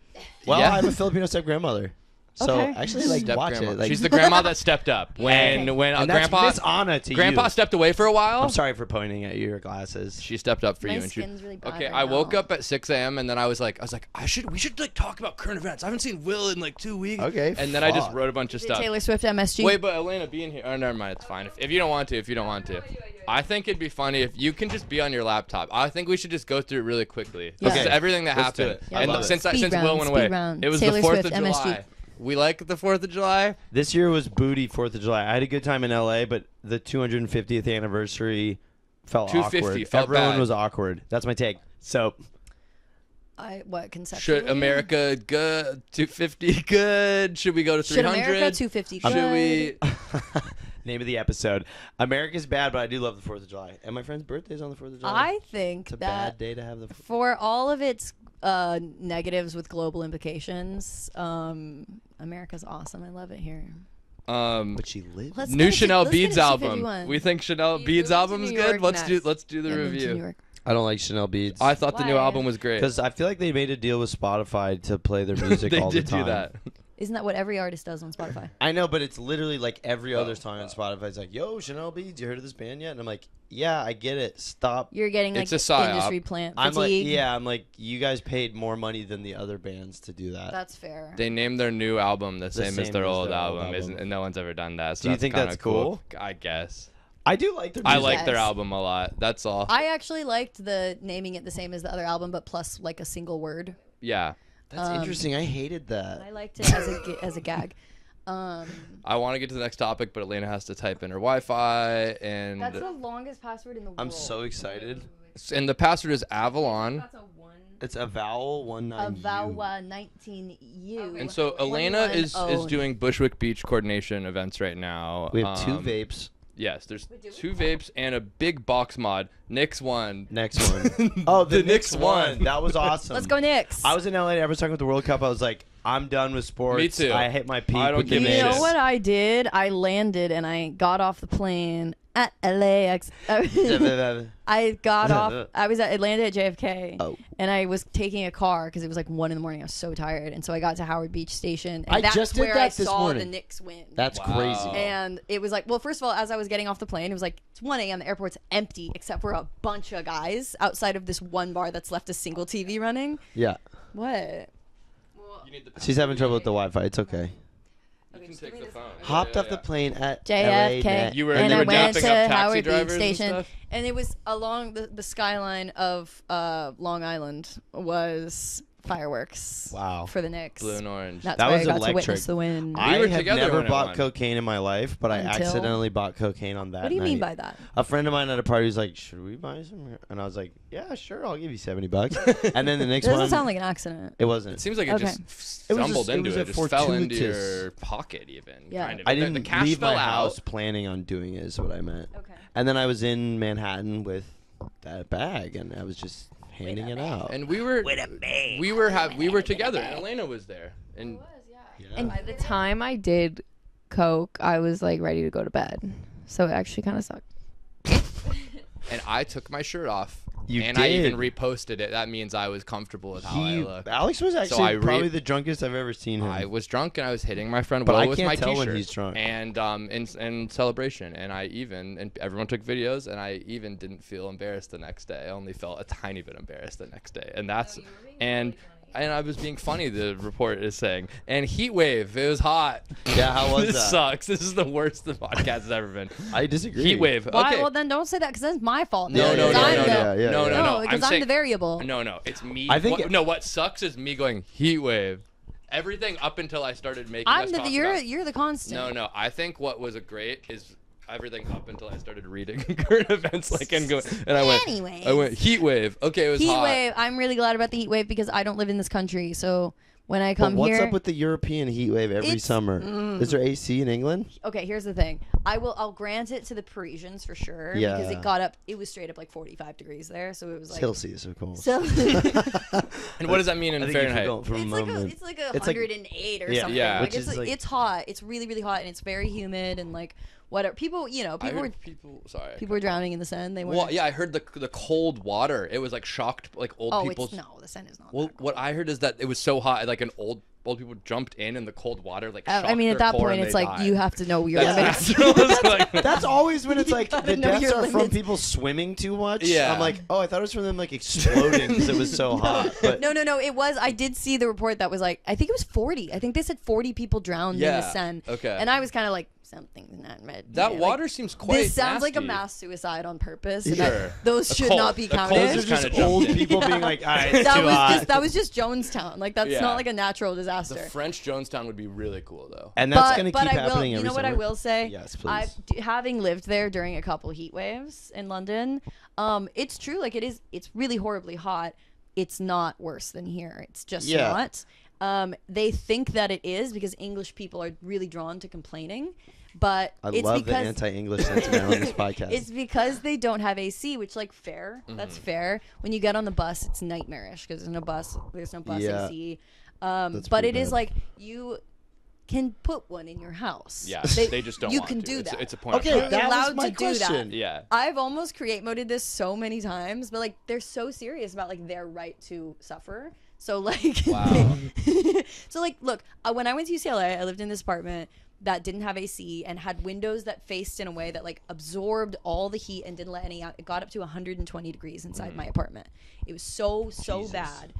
well, Yeah. I have a Filipino step grandmother. So Okay. actually, like, Step watch grandma. it. Like, She's the grandma that stepped up when and when that's grandpa Miss Anna to grandpa you. stepped away for a while. I'm sorry for pointing at your glasses. She stepped up for My you, and she. skin's really bad Okay, right I woke now. up at 6 a.m. and then I was like, we should like talk about current events. I haven't seen Will in like 2 weeks. Okay, And then I just fuck. wrote a bunch of stuff. Taylor Swift MSG. Wait, but Elena being here. Oh, never mind. It's fine. If you don't want to, if you don't want to. I think it'd be funny if you can just be on your laptop. I think we should just go through it really quickly. Yeah. Just Okay. everything that Let's do happened. it. Yeah, I And love it. since Speed since Will round, went speed away, round. it was Taylor the 4th Swift, of MSG. July. We like the 4th of July. This year was booty 4th of July. I had a good time in LA, but the 250th anniversary felt 250 awkward. felt Everyone bad. was awkward. That's my take. So, What conceptually? Should America good? 250 good? Should we go to Should 300? America 250 good? Should we? Name of the episode. America's bad, but I do love the 4th of July. And my friend's birthday's on the 4th of July. I think It's a that bad day to have the. for all of its negatives with global implications, America's awesome. I love it here. But she lives. Let's New get it to- Chanel let's get Beads it to album. 251. We think Chanel He's Beads moving to album is New good. York Let's do next. the And then to New review. York. I don't like Chanel Beads. I thought the new Why? album was great. Because I feel like they made a deal with Spotify to play their music they all the did time. do that. Isn't that what every artist does on Spotify? I know, but it's literally like every other Oh, song on Spotify. It's like, yo, Chanel Beads, you heard of this band yet? And I'm like, yeah, I get it. Stop. You're getting like It's a psyop. industry plant I'm like, fatigue. yeah, I'm like, you guys paid more money than the other bands to do that. That's fair. They named their new album the same as their old album, album. isn't? And no one's ever done that. So Do you that's think kinda that's cool? I guess. I do like their I music. like their Yes. album a lot. That's all. I actually liked the naming it the same as the other album, but plus like a single word. Yeah. That's interesting. I hated that. I liked it as a gag. I want to get to the next topic, but Elena has to type in her Wi-Fi, and That's the longest password in the world. I'm so excited. the password is Avalon. That's a one. It's a vowel 19. Avawa 19U. And so Elena is 110. doing Bushwick Beach coordination events right now. We have 2 vapes. vapes. Yes, there's 2 vapes and a big box mod. Nick's one. Next one. Oh, the Knicks Knicks won. won. That was awesome. Let's go Knicks. I was in LA. I was talking with the World Cup. I was like, I'm done with sports. Me too. I hit my peak. I don't with the give a You know shit. what I did? I landed and I got off the plane at LAX. I got off. I was at landed at JFK, Oh. and I was taking a car because it was like 1 a.m. I was so tired, and so I got to Howard Beach Station, and I that's just did where that I this saw morning. the Knicks win. That's Wow. crazy. And it was like, well, first of all, as I was getting off the plane, it was like it's 1 a.m. The airport's empty except for a bunch of guys outside of this one bar that's left a single TV running. Yeah. What? She's having trouble with the Wi-Fi. It's okay. You can take the phone. Hopped off the plane at JFK. LA. You were- and you I were went dapping to up taxi Howard Beach drivers and Station, stuff? and it was along the skyline of Long Island was fireworks. Wow. For the Knicks. Blue and orange. That's That where was I got to electric. witness the win. I were have together never when it bought won. cocaine in my life, but I Until- accidentally bought cocaine on that What do you night. mean by that? A friend of mine at a party was like, "Should we buy some?" And I was like, "Yeah, sure. I'll give you $70." And then the next It doesn't one, sound like an accident. it wasn't. It seems like it Okay. just It was stumbled just- it into was it. a Just fell into fortuitous- your pocket, even. Yeah. Kind of. I The- didn't the cash leave fell my house out. planning on doing it. Is what I meant. Okay. And then I was in Manhattan with that bag, and I was just handing it out. And we were together, and Elena was there, and Yeah. And by the time I did coke, I was like ready to go to bed. So it actually kind of sucked. I took my shirt off. You and I even did. reposted it. That means I was comfortable with how I looked. Alex was actually I probably the drunkest I've ever seen him. I was drunk and I was hitting my friend But Will I with can't my tell t-shirt. when he's drunk. And in celebration, and everyone took videos, and I even didn't feel embarrassed the next day. I only felt a tiny bit embarrassed the next day, and that's and I was being funny. The report is saying, and heat wave. It was hot. Yeah, how was this that? sucks. This is the worst the podcast has ever been. I disagree. Heat wave. Why? Okay. Well, then don't say that because that's my fault. No, then, no, no, 'cause I'm no, the- no, yeah, no, yeah. no, No, no. because I'm saying, the variable. No, it's me. I think what sucks is me going heat wave. Everything up until I started making. I'm us the talk you're about- you're the constant. No. I think what was great is everything up until I started reading current events, and I went heat wave. Okay, it was Heat hot. wave. I'm really glad about the heat wave because I don't live in this country. So when I But come what's here, up with the European heat wave every It's- summer? Is there AC in England? okay, here's the thing. I'll grant it to the Parisians for sure Yeah. because it got up. It was straight up like 45 degrees there, so it was like Celsius, of course. So And what does that mean in I think you Fahrenheit? forgot for a it's like moment. it's like It's like- 108 or Yeah. something. Yeah. Like Which it's is like- it's hot. It's really really hot and it's very humid and like whatever. People I people were heard people. Sorry. people were drowning in the Seine. They weren't. Well, yeah, I heard the cold water. It was like shocked, like old Oh, people's. it's no. The Seine is not. Well, that cold. what I heard is that it was so hot, like old people jumped in, and the cold water like. I shocked mean, at their that core point, and it's they like died. you have to know your That's limits. natural. It's like- That's always when it's like gotta the know deaths your are from limits. people swimming too much. Yeah. I'm like, oh, I thought it was from them like exploding because it was so hot. But No. It was. I did see the report that was like, I think it was 40. I think they said 40 people drowned in the Yeah, Seine. okay. And I was kind of like, something's not right. That Yeah, water like, seems quite. this sounds like a nasty. mass suicide on purpose. And Sure. those A should cult. not be The cult counted. those are is just kinda old jumped in. people being like, all right, it's that too was hot. that was just Jonestown. Like that's Yeah. not like a natural The disaster. French Jonestown would be really cool, though. And that's gonna but keep I will, happening you every know what I summer. will say? Yes, please. Having lived there during a couple heat waves in London, it's true. Like it's really horribly hot. it's not worse than here. It's just Yeah. not. They think that it is because English people are really drawn to complaining, but I it's love the because anti-English sentiment on this podcast. it's because they don't have AC, which like fair. That's fair. When you get on the bus, it's nightmarish because there's no bus Yeah. AC. That's But pretty it is bad. like you can put one in your house. Yeah, they just don't You want can to. do It's- that. It's a point Okay, of You're pride. that was allowed my to do that. question. Yeah. I've almost create moded this so many times, but like they're so serious about like their right to suffer. So like, Wow. so like, look, when I went to UCLA, I lived in this apartment that didn't have AC and had windows that faced in a way that like absorbed all the heat and didn't let any out. It got up to 120 degrees inside my apartment. It was so Jesus. bad.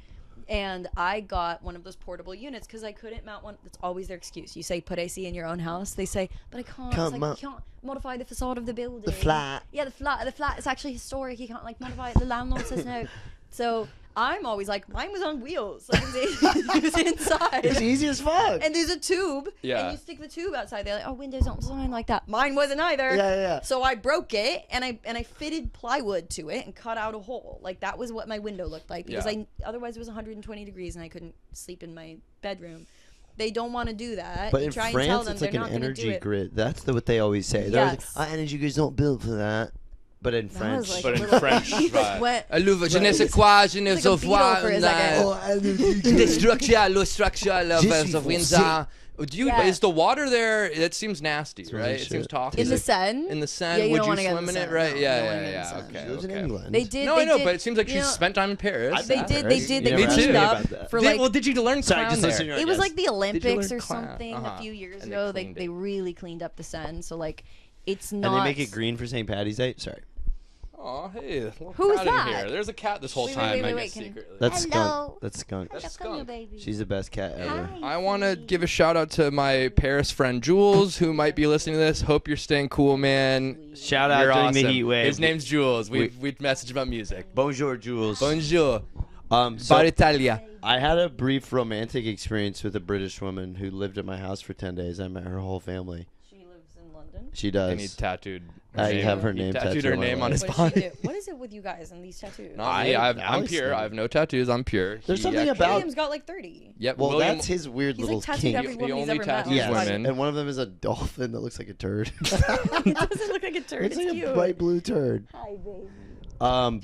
And I got one of those portable units because I couldn't mount one. That's always their excuse. You say put AC in your own house. They say, but I can't. Can't It's like, mount- you can't modify the facade of the building. The flat. Yeah, the flat is actually historic. You can't like modify it. The landlord says no. So I'm always like, mine was on wheels. Like, it was inside. It's easy as fuck. And there's a tube. Yeah. And you stick the tube outside. They're like, oh, windows aren't designed like that. Mine wasn't either. Yeah. So I broke it and I fitted plywood to it and cut out a hole. Like that was what my window looked like because Yeah. otherwise it was 120 degrees and I couldn't sleep in my bedroom. They don't want to do that. But You in try and tell France, them it's like they're an not gonna do energy it. grid. That's what they always say. They're always Yes. like, energy grid's not built for that. But in That French, was like But a in little- French, he right. went- Je ne sais quoi, je ne It's like a sais Beatle for a second. oh, energy The grid. structure of Je suis of Français. Windsor. Do you, Yeah. Is the water there? It seems nasty, really right? It shit. seems toxic. in the Seine. In the Seine, Yeah, you would don't you wanna get in swim the in it? Seine. Right? No, Yeah, no one yeah, in the yeah. Seine. Okay. She lives in okay. England. They did. No, they I know, did, but it seems like you she know, spent time in Paris. They did. They did. They Me too. cleaned About up that. for Did- like. well, did you learn Sorry, clown just there? listen to your- It was Yes. like the Olympics learn or clown? something a few years And they ago. cleaned They it. really cleaned up the Seine. So like, it's And not. they make it green for St. Patty's Day? Sorry. Oh, hey, a little Who is cat in that? here. There's a cat this whole Wait, time. I wait, guess can- secretly. That's Hello. skunk. That's skunk. That's Come here, skunk. baby. She's the best cat ever. I want to give a shout out to my Paris friend Jules, who might be listening to this. Hope you're staying cool, man. Shout out You're during awesome. the heat wave. His name's Jules. We messaged about music. Bonjour, Jules. Bonjour. So Bar Italia. I had a brief romantic experience with a British woman who lived at my house for 10 days. I met her whole family. She lives in London. She does. And he tattooed her I name. have her He name tattooed tattooed her on my name on leg. his What body. does she do? What is it with you guys and these tattoos? Not me. I'm Alex pure. did. I have no tattoos. I'm pure. There's He something actually- about- William's got like 30. Yep. Well, William, that's his weird He's little like tattooed kink. every woman he's only ever met. tattoos Yes, women. and one of them is a dolphin that looks like a turd. It doesn't look like a turd. It's It's like cute. a bright blue turd. Hi, baby.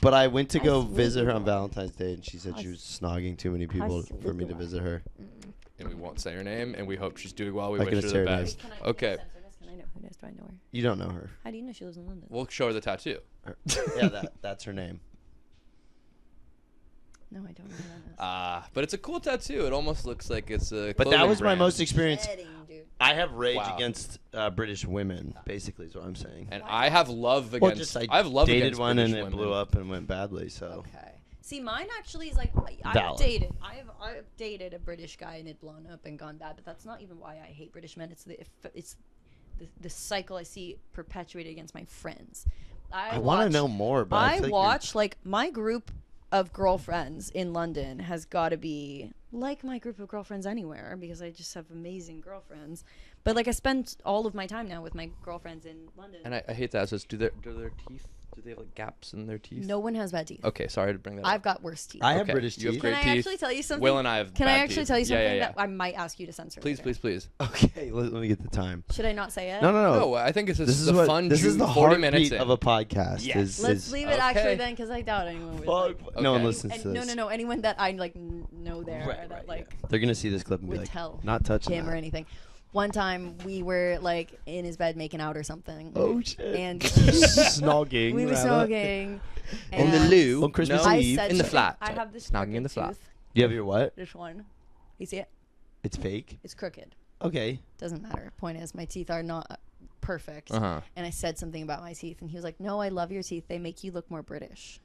But I went to go sweet visit you her on are. Valentine's Day, and she said she was snogging too many people sweet for me you to are. visit her. and we won't say her name, and we hope she's doing well. We I can wish her say the her name. best. Can Okay. Can I know who does? Do I know her? You don't know her. How do you know she lives in London? We'll show her the tattoo. Yeah, that's her name. No, I don't know who that is. But it's a cool tattoo. It almost looks like it's a. But that clothing was my brand. most experience. Betting, dude. I have rage Wow. against British women. Basically, is what I'm saying. And I have love Well, against. just I have love dated against one British and it women. blew up and went badly. So Okay. See, mine actually is like I've Valid. dated. I've dated a British guy and it blown up and gone bad. But that's not even why I hate British men. It's the cycle I see perpetuated against my friends. I want to know more. But I I feel like watch like my group of girlfriends in London has got to be like my group of girlfriends anywhere because I just have amazing girlfriends. But like I spend all of my time now with my girlfriends in London. And I hate that. So do their teeth? Do they have like gaps in their teeth? No one has bad teeth. Okay, sorry to bring that. I've up. got worse teeth. I have Okay, British you have teeth. great Can I teeth. actually tell you something? Will and I have. Can I bad actually teeth. tell you something Yeah, yeah, that I might ask you to censor? Please, later? please, please. Okay, let me get the time. Should I not say it? No. No, I think it's This is a what. fun. This is the 40 minutes heartbeat in. of a podcast. Yes. Is, Let's is, leave it actually Okay. then, because I doubt anyone would. Fuck. Like, No one Okay. listens to this. no. Anyone that I like know there Right, that right, like They're gonna see this clip and be would like, tell not touching him that. or anything. One time we were like in his bed making out or something. Oh shit. And Snogging. we were rather. snogging. In the and loo. On Christmas No. I Eve. said In the something- flat. I have this Snogging in the crooked flat. tooth. You have your what? This one. You see it? It's fake. It's crooked. Okay. Doesn't matter. Point is, my teeth are not perfect. Uh-huh. And I said something about my teeth, and he was like, "No, I love your teeth. They make you look more British."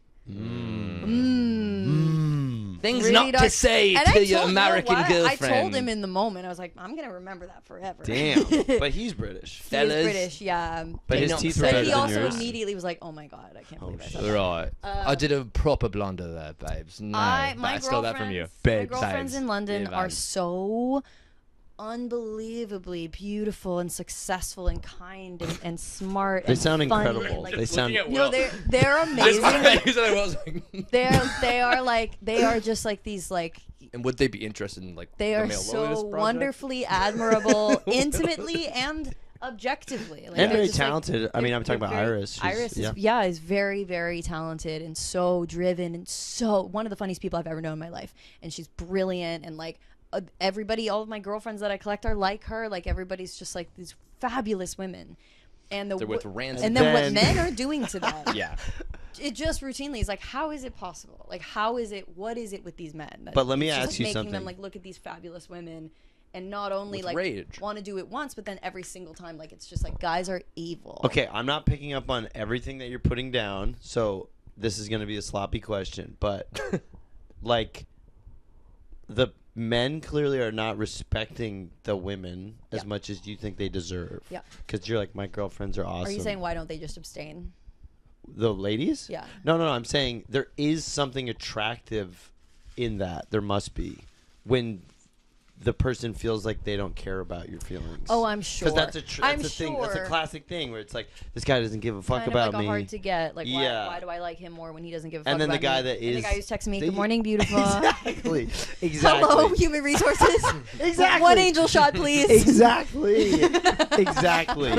Things Really not to dark. say And to I your told- American what? girlfriend. I told him in the moment. I was like, "I'm gonna remember that forever." Damn. But he's British. He is Fellas. British, yeah. But They his don't teeth say were But better he than also yours. immediately was like, "Oh my god, I can't believe I said that." Right. I did a proper blunder there, babes. No, My I stole that from you. My Babes. girlfriends in London Yeah, are babes. so unbelievably beautiful and successful and kind and smart. They and sound funny incredible. And, like, They sound. Looking at no, Will. they're Just when amazing. you said I was like, they are just like these like. and would they be interested in like They the are male so loneliness project? wonderfully admirable, intimately and objectively. Like, And they're very just, like, talented. I mean, I'm talking they're about very- Iris. She's- Iris is very, very talented and so driven and so one of the funniest people I've ever known in my life. And she's brilliant and like everybody, all of my girlfriends that I collect are like her. Like everybody's just like these fabulous women. And They're with random. and then what Then- men are doing to them. Yeah. It just routinely is like, how is it possible? Like, what is it with these men? That But let me it's just, ask you making something. them like look at these fabulous women, and not only With like rage. want to do it once, but then every single time, like it's just like guys are evil. Okay, I'm not picking up on everything that you're putting down, so this is going to be a sloppy question, but like the men clearly are not respecting the women as Yeah. much as you think they deserve. Yeah. Because you're like, my girlfriends are awesome. Are you saying why don't they just abstain? The ladies? Yeah. No, I'm saying there is something attractive in that. There must be. When the person feels like they don't care about your feelings. Oh, I'm sure. Because that's I'm a thing. That's a sure. classic thing where it's like, this guy doesn't give a fuck Kind about of like me. a hard to get. Like, Yeah. why do I like him more when he doesn't give a fuck And then the about guy me? that And the is- guy who's texting me, they- "Good morning, beautiful." Exactly. Hello, human resources. Exactly. One angel shot, please. Exactly. Exactly.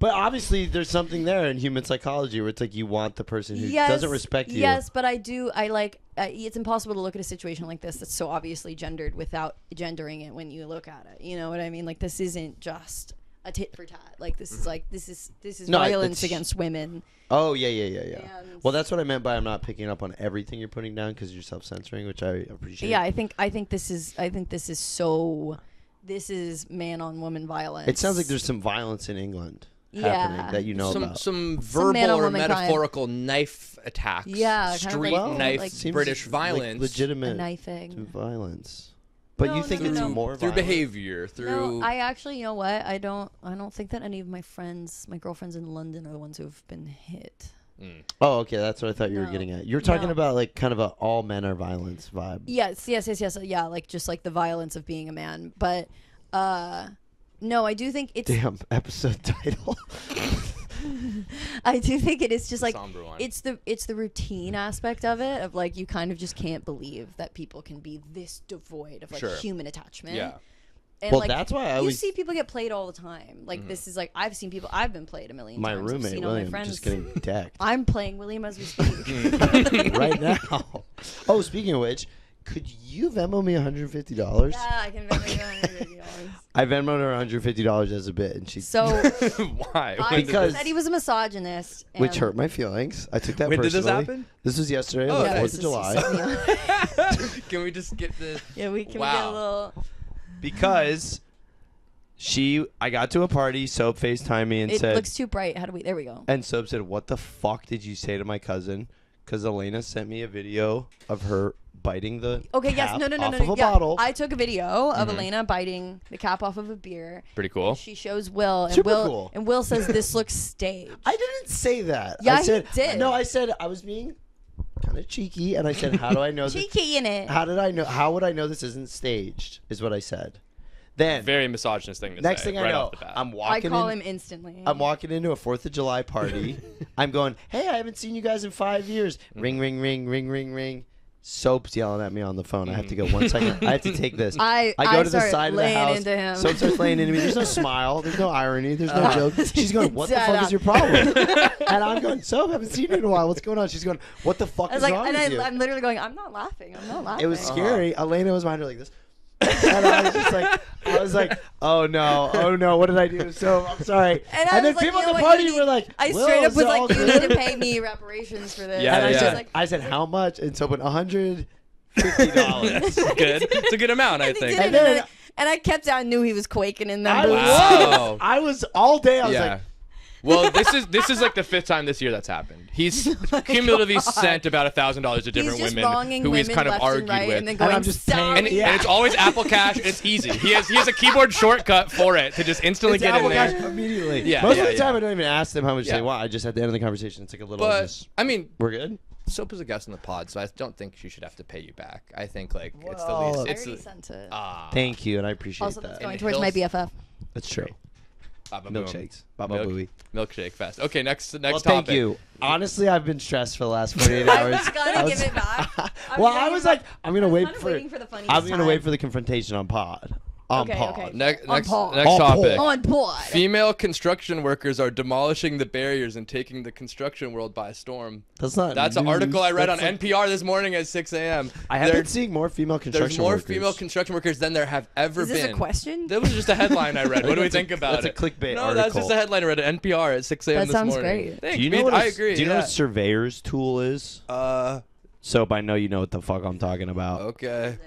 But obviously, there's something there in human psychology where it's like you want the person who doesn't respect you. Yes, but I like. It's impossible to look at a situation like this that's so obviously gendered without gendering it when you look at it. You know what I mean? Like this isn't just a tit for tat. Like this is like this is No, violence it's- against women. Oh, yeah. And- Well, that's what I meant by I'm not picking up on everything you're putting down because you're self-censoring, which I appreciate. Yeah, I think this is so. This is man on woman violence. It sounds like there's some violence in England happening Yeah. that you know about. Some Some man verbal on or woman crime. metaphorical knife attacks. Yeah, kind of street like- knife, like- Seems British like violence, a legitimate knifing. violence. But No, you think no, it's no. more through violent? behavior, through. No, I actually, you know what? I don't think that any of my friends, my girlfriends in London, are the ones who have been hit. Oh, okay, that's what I thought you were No. getting at. You're talking No. about like kind of a all men are violence vibe. Yes. Yeah, like just like the violence of being a man. But no, I do think it's. Damn episode title. I do think it is just like Somber one. it's the routine aspect of it of like you kind of just can't believe that people can be this devoid of like Sure. human attachment. Yeah. And Well, like, that's why I you always- see people get played all the time. Like Mm-hmm. this is like I've seen people. I've been played a million My times. I've roommate seen all my William friends. just getting decked I'm playing William as we speak. right now. Oh, speaking of which, could you Venmo me $150? Yeah, I can remember you $150. I Venmoed her $150 as a bit, and she So Why? I When did Because- said he was a misogynist, which and- hurt my feelings. I took that When did this personally. happen? This was yesterday, Oh, on the nice. 4th of July. Can we just get the? Yeah, we can get Wow. a little. Because I got to a party, Soap FaceTimed me and It said, looks too bright. How do we? There we go. and Soap said, "What the fuck did you say to my cousin?" Because Elena sent me a video of her biting the Okay. Yes. cap No. off of a Yeah, bottle. I took a video of Elena biting the cap off of a beer. Pretty cool. She shows Will, and Super Will cool. and Will says this looks staged. I didn't say that. Yeah, I he said, did. No, I said I was being kind of cheeky, and I said, "How do I know that? Cheeky in it. How did I know? How would I know this isn't staged?" Is what I said. Then Very misogynist thing to next say. thing I right know, off the bat. I'm I walking. call in, him instantly. I'm walking into a 4th of July party. I'm going, "Hey, I haven't seen you guys in 5 years." Ring, ring, ring, ring, ring, ring. Soap's yelling at me on the phone. I have to go 1 second. I have to take this. I go to the started side of the laying house. into him. Soap starts laying into me. There's no smile. There's no irony. There's no joke. She's going, "What the Dead fuck on. is your problem?" And I'm going, "Soap, haven't seen you in a while. What's going on?" She's going, "What the fuck I was is like, wrong and with you?" I'm literally going, I'm not laughing. I'm not laughing. It was scary. Elena was behind her like this. And I was just like, oh no, what did I do? So I'm sorry. And I then was like, people you at know the what, party you need- were like, I "Will, straight up is was it all like, you good?" need to pay me reparations for this. Yeah, And yeah. I said, how much? And so put $150. good. It's a good amount, I And he think. did And it, then- and I kept out, knew he was quaking in them I boots. Wow. I was all day. I was Yeah. like, Well, this is like the 5th time this year that's happened. He's cumulatively sent about $1,000 to different He's just women wronging who he's women kind of left and argued right, with. and then going, I'm just paying- sorry. And it's always Apple Cash. And it's easy. He has a keyboard shortcut for it to just instantly it's get in Apple there. Cash immediately. Yeah, Most yeah, of the time, yeah. I don't even ask them how much Yeah. they want. I just at the end of the conversation, it's like a little. But just, I mean, we're good. Soap is a guest on the pod, so I don't think she should have to pay you back. I think like it's the Well, least. I It's already the, sent it. Thank you, and I appreciate Also, that's that. going And towards my Hills- BFF. That's true. Baba boom. Milkshakes. Baba Milk- Booey. Milkshake fest. Okay, next Well, topic. thank you. Honestly, I've been stressed for the last 48 I hours. was gonna give it back. Well, I was like, I'm gonna wait kinda for. waiting for the funniest I'm gonna wait time. for the confrontation on pod. On Okay, pod. okay. Next On pod. On topic. On board. Female construction workers are demolishing the barriers and taking the construction world by storm. That's not. That's an news. article I read on That's like- NPR this morning at 6 a.m. I have There- been seeing more female There's construction more workers. female construction workers than there have ever Is this been. a question? That was just a headline I read. What do we That's a- think about that's a it? clickbait No, that's just article. a headline I read at NPR at 6 a.m. That this sounds morning. great. Thanks, Do you know Pete. what? I agree. Do you know yeah. what a surveyor's tool is? Soap, I know you know what the fuck I'm talking about. Okay.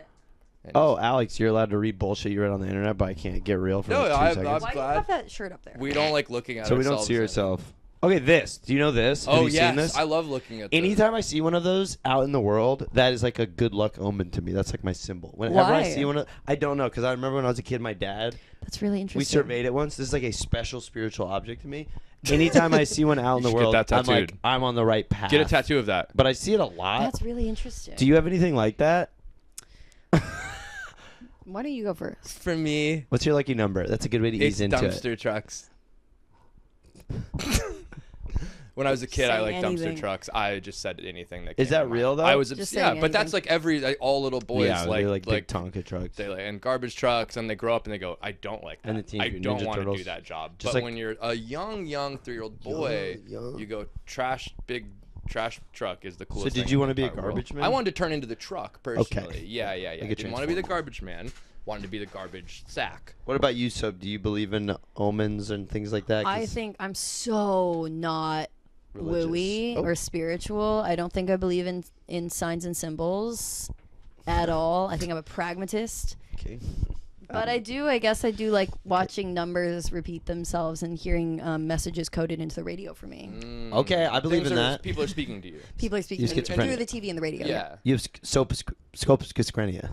Oh, Alex, you're allowed to read bullshit you read on the internet, but I can't get real for No, like 2 I'm seconds. Why do you glad. have that shirt up there? We don't like looking at So we don't ourselves see in it. yourself. Okay, this. Do you know this? Have Oh, you yes. seen this? I love looking at this. Anytime I see one of those out in the world, that is like a good luck omen to me. That's like my symbol. Whenever I Why? see one of, I don't know, because I remember when I was a kid, my dad, That's really we interesting. surveyed it once. This is like a special spiritual object to me. Anytime I see one out in You the should get world, that I'm like, tattooed. I'm on the right path. Get a tattoo of that. But I see it a lot. That's really interesting. Do you have anything like that? Why don't you go first? For me, What's your lucky number? That's a good way to it's ease into it. dumpster trucks. When I was a kid, I Saying liked anything. dumpster trucks. I just said anything that. Is came that to mind. real, though? I was Just yeah, saying but that's anything. like all little boys Yeah, like they're like big Tonka trucks. they like and garbage trucks, and they grow up and they go, I don't like that. And the Teenage I Mutant don't Ninja want to Turtles. do that job. Just But like- when you're a young 3-year-old boy, Young. you go big trash truck is the coolest. did thing you in wanna the be a entire world. garbage man? I wanted to turn into the truck personally. Yeah. Like a I didn't want to be the transformer. garbage man. Wanted to be the garbage sack. What about you, Soap? Do you believe in omens and things like that? I 'Cause think I'm so not religious. wooey Oh. or spiritual. I don't think I believe in signs and symbols at all. I think I'm a pragmatist. Okay. But I guess I do like watching numbers repeat themselves and hearing messages coded into the radio for me. Okay, I believe Things in are- that. People are speaking to you. People are speaking You're through schizophrenic. the TV and the radio. Yeah. You have soap schizophrenia.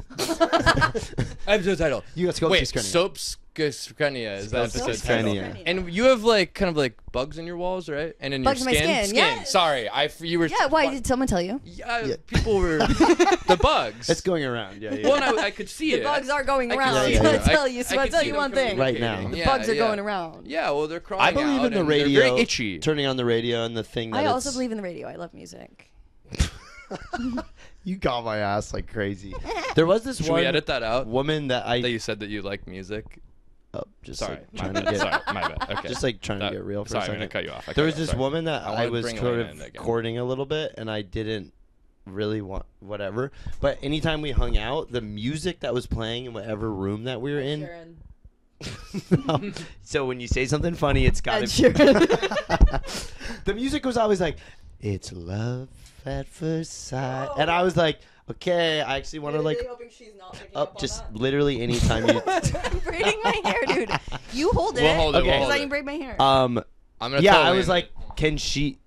Episode title. You got Wait, schizophrenia. soap schizophrenia is the episode Schizophrenia. title. And you have like kind of like bugs in your walls, right? And in Bugs in your my skin. skin, yes. Sorry, you were. Yeah, why did someone tell you? Yeah, people were the bugs. It's going around. Yeah, yeah. Well, and I could see The it. bugs are going I could around. see Yeah, So yeah, I yeah. tell you, so I could tell see you them one thing. Right communicating. now. The Yeah, bugs are yeah. going around. Yeah, well, they're crawling I believe out in the and they're radio. very itchy. Turning on the radio and the thing that I also it's- believe in the radio. I love music. You got my ass like crazy. There was this Should one we edit that out? woman that I That you said that you like music. just Sorry, like, my trying to bad. get Sorry, my bad. Okay. just like trying to get real for sorry, a I'm second. gonna cut you off. There was this woman that I wanna was bring sort Elena of in again. courting a little bit, and I didn't really want whatever. But anytime we hung out, the music that was playing in whatever room that we were in. No. So when you say something funny, it's got Ed to. Sheeran. The music was always like, "It's love at first sight," and I was like, "Okay, I actually want to like hoping she's not picking up just literally anytime you." I'm braiding my hair, dude. You hold it. We'll hold it, we'll Because hold I it. didn't braid my hair. Um. I'm gonna Yeah, tell I was Elena. like, "Can she?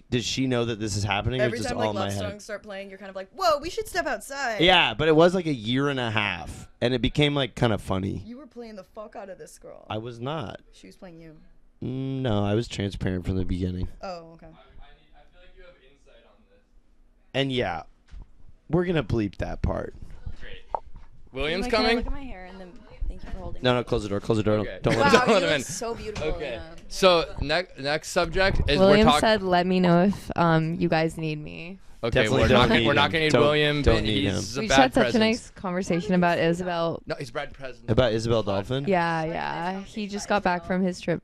Does she know that this is happening, or Every is this time all like in my love head?" songs start playing, you're kind of like, "Whoa, we should step outside." Yeah, but it was like a year and a half, and it became like kind of funny. You were playing the fuck out of this girl. I was not. She was playing you. No, I was transparent from the beginning. Oh, okay. I feel like you have insight on this. And yeah, we're gonna bleep that part. Great. William's Can I coming. look at my hair and then thank you for holding. No, no, close the door. Close the door. Okay. Don't Wow, let Don't you let look him in. so beautiful. Okay. in a- So next subject is William we're talking. said, "Let me know if you guys need me." Okay, Definitely we're don't not gonna, need we're not him. gonna need Don't- William. don't need He's We a just bad had such presence. a nice conversation about Isabel. No, he's bad presence. About Isabel Dolphin. Yeah. He just got back from his trip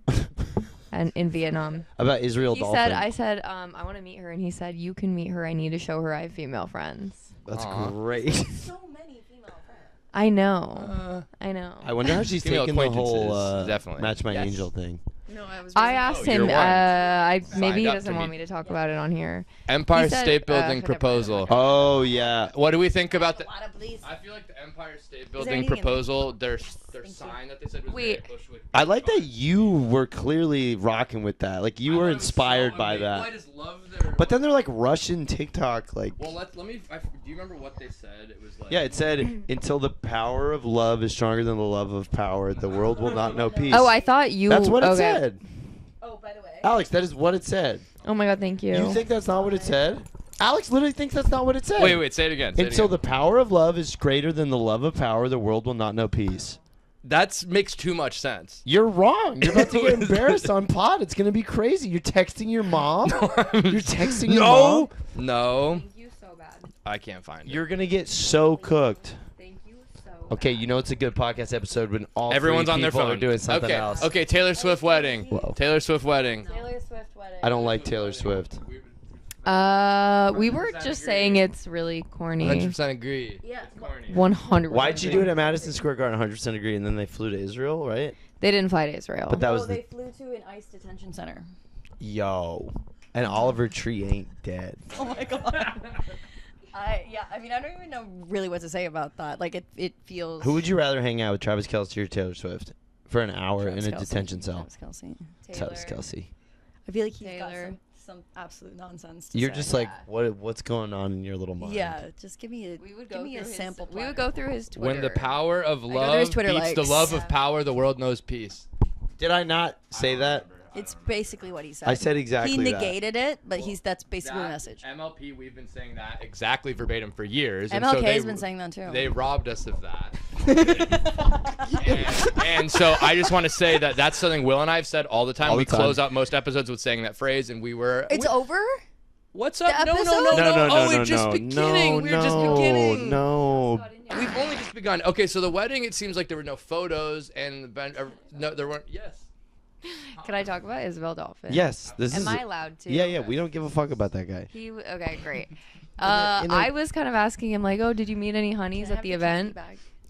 and in Vietnam. About Israel He Dolphin. said, "I said I want to meet her," and he said, "You can meet her. I need to show her I have female friends." That's Aw. great. So many female friends. I know. I know. I wonder how she's Female taking the whole acquaintances, definitely. Match My Yes. Angel thing. No, I was. I really- asked Oh, him. you're one. Maybe he Signed up doesn't to want meet- me to talk about it on here. Empire He said, State Building never mind. proposal. Oh yeah. What do we think about the? Lana, please. I feel like the Empire State there Building anything in proposal. Their Thank you. sign that they said was Wait. very Bushwick. I like that you were clearly rocking with that. Like you were inspired by that. I just love their. But then they're like Russian TikTok, like. Well, let me. Do you remember what they said? It was like. Yeah, it said, "Until the power of love is stronger than the love of power, the world will not know peace." Oh, I thought you. That's what it okay. said. Oh, by the way. Alex, that is what it said. Oh my god, thank you. You think that's not what it said? Alex literally thinks that's not what it said. Wait, say it again. Say it Until again. the power of love is greater than the love of power, the world will not know peace. That makes too much sense. You're wrong. You're about to get embarrassed on pod. It's gonna be crazy. You're texting your mom. You're texting your mom. No. Thank you so bad. I can't find it. You're gonna get so cooked. Thank you so. Okay, you know it's a good podcast episode when all Everyone's three on their people phone. are doing something okay. else. Okay, Taylor Swift wedding. Whoa. Taylor Swift wedding. Taylor Swift wedding. I don't like Taylor Swift. We were just saying it's really corny. 100% agree. Yeah. 100. Why'd you do it at Madison Square Garden? 100% agree. And then they flew to Israel, right? They didn't fly to Israel. But that was they the flew to an ICE detention center. yo. And Oliver Tree ain't dead. Oh my god. I mean, I don't even know really what to say about that. Like, it feels. Who would you rather hang out with, Travis Kelce or Taylor Swift, for an hour Travis in a Kelce. detention cell? Travis Kelce. Travis Kelce. I feel like he's got Taylor. some absolute nonsense. To You're say. just like, what's going on in your little mind? Yeah, just give me a We would give go me a through sample. We would platter. go through his Twitter. When the power of go through his love Twitter beats the likes. love of Yeah. power, the world knows peace. Did I not say that? It's basically what he said. I said exactly He that. negated it, but that's basically the message. MLP, we've been saying that exactly verbatim for years. and MLK so has been saying that too. They robbed us of that. and so I just want to say that that's something Will and I have said all the time. All the We time. close out most episodes with saying that phrase, and we were. It's over. What's up? the No, no, episode? no, No, no, no, Oh, no, we're just no, beginning. no, We're just no, beginning. no. We've only just begun. Okay, so the wedding, it seems like there were no photos, and no, there weren't. Yes. Can I talk about Isabel Dolphin? Yes, this is. Am I allowed to? Yeah, we don't give a fuck about that guy. Okay, great. in I was kind of asking him like, oh, did you meet any honeys at the event?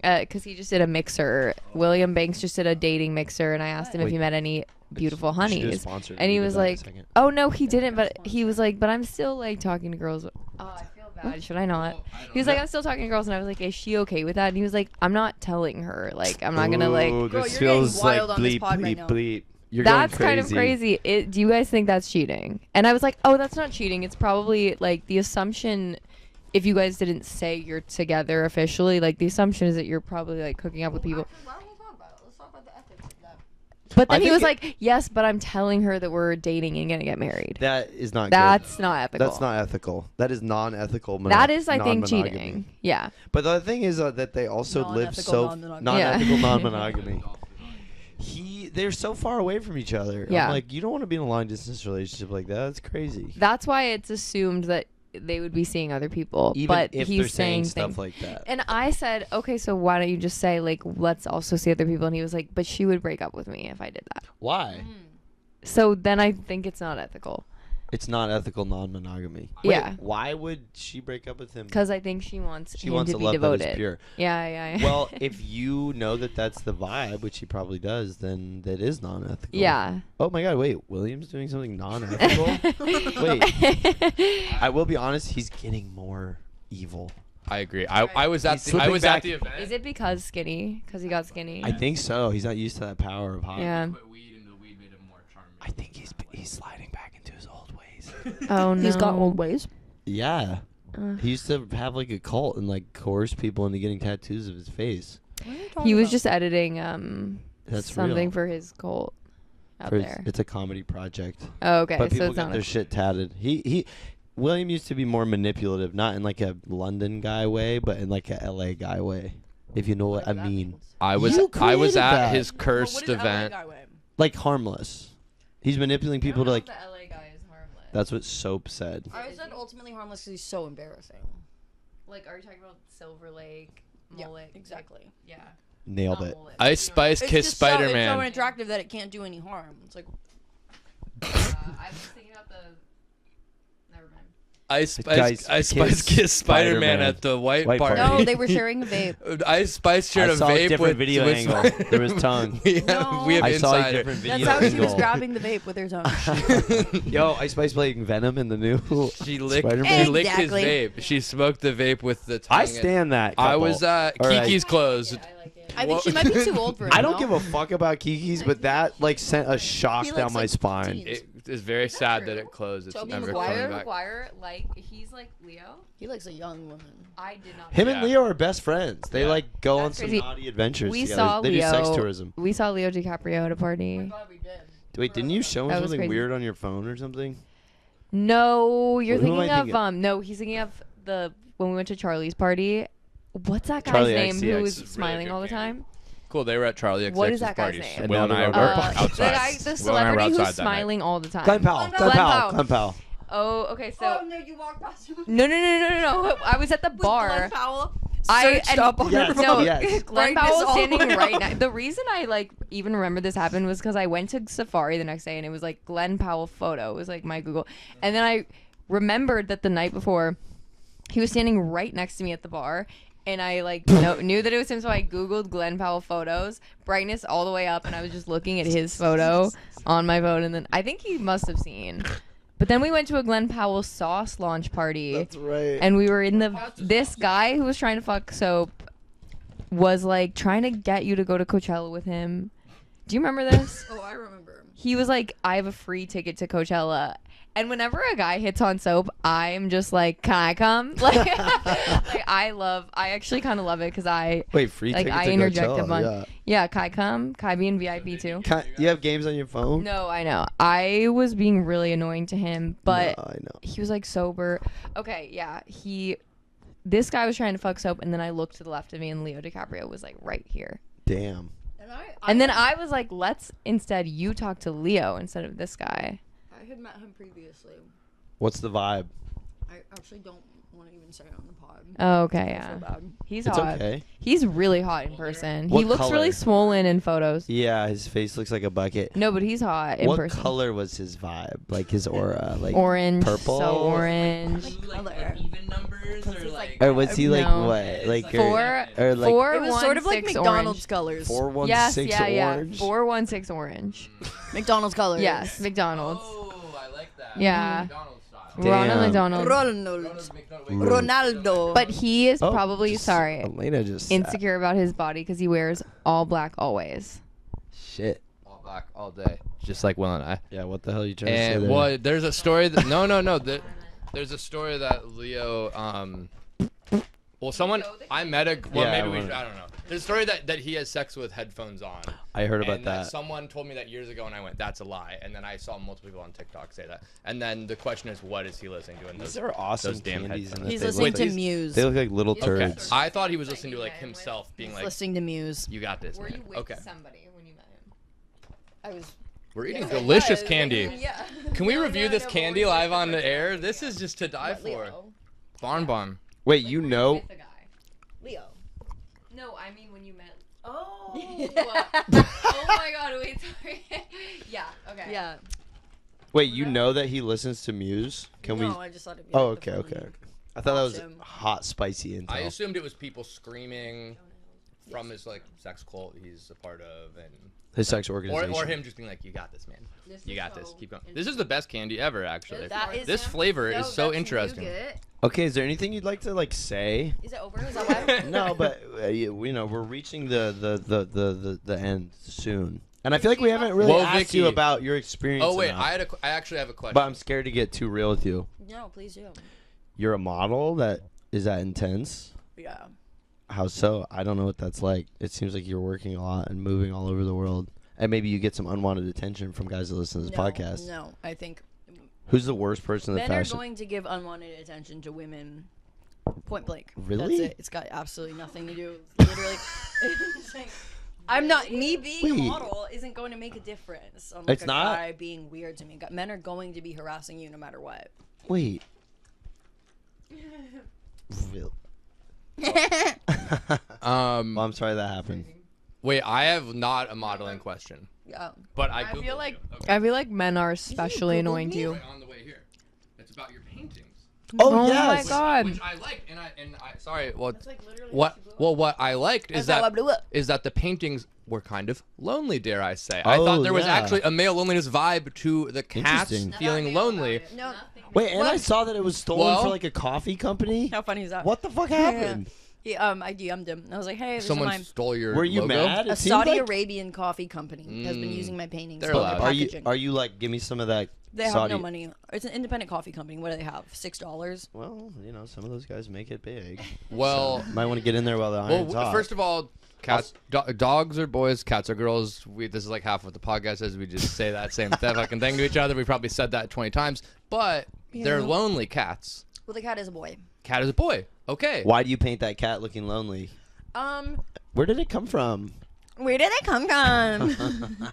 Because he just did a mixer. William Banks just did a dating mixer, and I asked him if Wait. he met any beautiful You should've honeys. sponsored And me he to was that in a like, second. oh no, he didn't. But he was like, but I'm still like talking to girls. Oh, I feel bad. Should I not? He was like, I'm still talking to girls, and I was like, is she okay with that? And he was like, I'm not telling her. Like, I'm not gonna like. Ooh, Girl, this you're getting feels like wild on this bleep, pod right bleep, now. bleep. You're That's going kind of crazy. Do you guys think that's cheating? And I was like, oh, that's not cheating. It's probably like the assumption. If you guys didn't say you're together officially, like the assumption is that you're probably like hooking up with people. Let's talk about the ethics of that. But then I he was think like, yes, but I'm telling her that we're dating and gonna get married. That is not That's good. not ethical. That's not ethical. That is non-ethical. That is, I think, non-monogamy. cheating. Yeah. But the other thing is that they also live Non-ethical so non-monogamy. non-ethical Yeah. non-monogamy. They're so far away from each other. Yeah. I'm like, you don't want to be in a long distance relationship like that. That's crazy. That's why it's assumed that they would be seeing other people. Even but if he's they're saying things. stuff like that. And I said, okay, so why don't you just say like, let's also see other people? And he was like, but she would break up with me if I did that. Why? So then I think it's not ethical. It's not ethical non-monogamy. Yeah. Why would she break up with him? Because I think she wants She him wants to a be love devoted. that is pure. Yeah. Well, if you know that that's the vibe, which he probably does, then that is non-ethical. yeah. Oh my God! Wait, William's doing something non-ethical. Wait, I will be honest. He's getting more evil. I agree. I was at He's the slipping back. event. Is it because skinny? Because he got skinny? I think so. He's not used to that power of hot. Yeah. Quit weed, and the weed made him more charming. I think he's sliding back into his old ways. Oh no. He's got old ways. Yeah. Uh. He used to have like a cult and like coerce people into getting tattoos of his face. He was just editing That's something real. for his cult out For his- there. it's a comedy project. Oh, okay. But So people it's got not. their shit tatted. William used to be more manipulative, not in like a London guy way, but in like a LA guy way. If you know what I mean. I was You I was created at that. his cursed event. Like harmless. He's manipulating people to like. The LA guy is harmless. That's what Soap said. I said ultimately harmless because he's so embarrassing. Like, are you talking about Silver Lake? Mullet? Exactly. Yeah. Nailed Not it. mullet. Ice Spice It's kissed just so, it's so Spider-Man. unattractive that it can't do any harm. It's like I was thinking about the. Never mind. Ice Guys, Spice kissed kissed Spider-Man Spider-Man. at the white White party. party. no, they were sharing a vape. Ice Spice shared I a saw a vape different with video with angle. There was tongue. we have, No. we have I saw a insider. different video That's how she was angle. grabbing the vape with her tongue. Yo, Ice Spice playing Venom in the new. She licked, Spider-Man. she licked his Exactly. vape. She smoked the vape with the tongue. I stand that. I couple. was at All right. Kiki's closed. I like it. I think she might be too old for it. I don't give a fuck about Kiki's, but that like sent a shock He down looks my like spine. 15. It is very sad that it closed. It's Tobey never Maguire? coming back. McGuire, like, he's like Leo. He likes a young woman. I did not. Him Yeah. and Leo are best friends. They Yeah. like go That's on crazy. some naughty adventures We together. saw They Leo. do sex tourism. We saw Leo DiCaprio at a party. God, we did. Wait, didn't you show him That was something crazy. weird on your phone or something? No, you're Who am I thinking of thinking? no, he's thinking of the when we went to Charlie's party. What's that guy's Charlie name XCX. who was This is really smiling good all the candy. time? Cool. They were at Charlie XCX's What is that guy's party. name? Will and I And were now they're outside. The guy, the Will and I were celebrity who's outside that night. smiling all the time. Glenn Powell. Glenn Powell. Glenn Powell. Oh, okay. So no, you walked past him. no. I was at the bar. Glenn Powell. I Searched and- up on Yes. her No, phone. Yes. Glenn Write this Powell all standing the way right up. now. The reason I like even remember this happened was because I went to Safari the next day and it was like Glenn Powell photo. It was like my Google, and then I remembered that the night before he was standing right next to me at the bar. And I like knew that it was him, so I Googled Glenn Powell photos, brightness all the way up, and I was just looking at his photo on my phone. And then I think he must have seen. But then we went to a Glenn Powell sauce launch party. That's right. And we were in this guy who was trying to fuck Soap was like trying to get you to go to Coachella with him. Do you remember this? Oh, I remember. He was like, I have a free ticket to Coachella. And whenever a guy hits on Soap, I'm just like, can I come? Like, I actually kind of love it because I Wait, free like ticket I to interject a Coachella, bunch. yeah. Yeah, can I come? Can I be in VIP too? You have games on your phone? No, I know. I was being really annoying to him, but No, I know. he was like sober. Okay, yeah. This guy was trying to fuck Soap, and then I looked to the left of me, and Leo DiCaprio was like right here. Damn. And then I was like, let's instead you talk to Leo instead of this guy. I had met him previously. What's the vibe? I actually don't want to even say it on the pod. Oh, okay, I yeah. feel bad. He's It's hot. okay. He's really hot in person. What he looks color? really swollen in photos. Yeah, his face looks like a bucket. No, but he's hot in What person. color was his vibe? Like his aura? Like Orange. Purple? So orange. Color. even numbers or like Or was he like No. what? Like Four. or like Four. It was sort of like 416 McDonald's orange. colors. 416 Yes, yeah, orange? 416 orange. McDonald's colors. Yes, McDonald's. Oh, I like that. Yeah. McDonald's style. Ronald Damn. McDonald. Ronaldo. But he is Oh, probably just- sorry Elena just insecure about his body because he wears all black always. Shit. All black all day, just like Will and I. Yeah, what the hell are you trying to say And there? well, there's a story that there's a story that Leo well someone I met a well Yeah, maybe I we wanna- I don't know. There's a story that he has sex with headphones on. I heard about And that. someone told me that years ago, and I went, "That's a lie." And then I saw multiple people on TikTok say that. And then the question is, what is he listening to? In These those, are awesome those damn candies. headphones. and He's they listening look to like- Muse. They look like little Okay, turds. I thought he was listening to like himself, being like, listening to Muse. "You got this, Were man." you with Okay, somebody when you met him? I was. we're eating delicious candy. Yeah. Can we review this candy live on the air? This is just to die for. Leo. Bonbon. Wait, you know? With the guy. Leo. No, I mean when you met. Oh. Oh my god, wait, sorry. Yeah, okay. Yeah. Wait, you know that he listens to Muse? Can no, we? I just thought it'd be Oh, like the okay, funny- okay. I thought that was Watch him. hot, spicy intel. I assumed it was people screaming from his like sex cult he's a part of, and His sex organization. or him just being like, "You got this, man. This You is got this. so Keep going." This is the best candy ever, actually. That is This flavor is so interesting. Okay, is there anything you'd like to like say? Is it over? Is that why? No, but you know we're reaching the end soon, and I feel like we haven't really Whoa, asked Vicky. you about your experience. Oh wait, enough. I actually have a question. But I'm scared to get too real with you. No, please do. You're a model. That is that intense? Yeah. How so? I don't know what that's like. It seems like you're working a lot and moving all over the world, and maybe you get some unwanted attention from guys that listen to this podcast. No, I think Who's the worst person in the men are fashion? going to give unwanted attention to women. Point blank. Really? That's it. It's got absolutely nothing to do. Literally. It's like, I'm not. Me being a Wait. model isn't going to make a difference on like It's a not? guy being weird to me. Men are going to be harassing you no matter what. Wait. Real. Well, I'm sorry that happened. Wait, I have not a modeling question, Yeah. but I I Googled feel like it. Okay. I feel like men are especially Googled annoying to me? you. Wait, on the way here. It's about your paintings. Oh, my yes. god. Which I liked, and I sorry. Well, like literally what I liked is That's how I that blew up. the paintings were kind of lonely. Dare I say? I thought Oh, there was yeah. actually a male loneliness vibe to the cats Interesting. feeling lonely. No. Wait, and I saw that it was stolen Well- for like a coffee company. How funny is that? What the fuck happened? He, I DM'd him. I was like, hey, this Someone is my stole your. Were you logo? mad? a It seemed Saudi like- Arabian coffee company has been using my paintings They're for allowed. their Are you packaging. like give me some of that? They have Saudi- no money. It's an independent coffee company. What do they have? $6? Well, you know, some of those guys make it big. Well, Might want to get in there while the well, iron's hot. first of all, Cats, dogs are boys, cats are girls. This is like half what the podcast is. We just say that same fucking thing to each other. We probably said that 20 times, but they're lonely cats. Well, the cat is a boy. Cat is a boy. Okay. Why do you paint that cat looking lonely? Where did it come from? Where did it come from?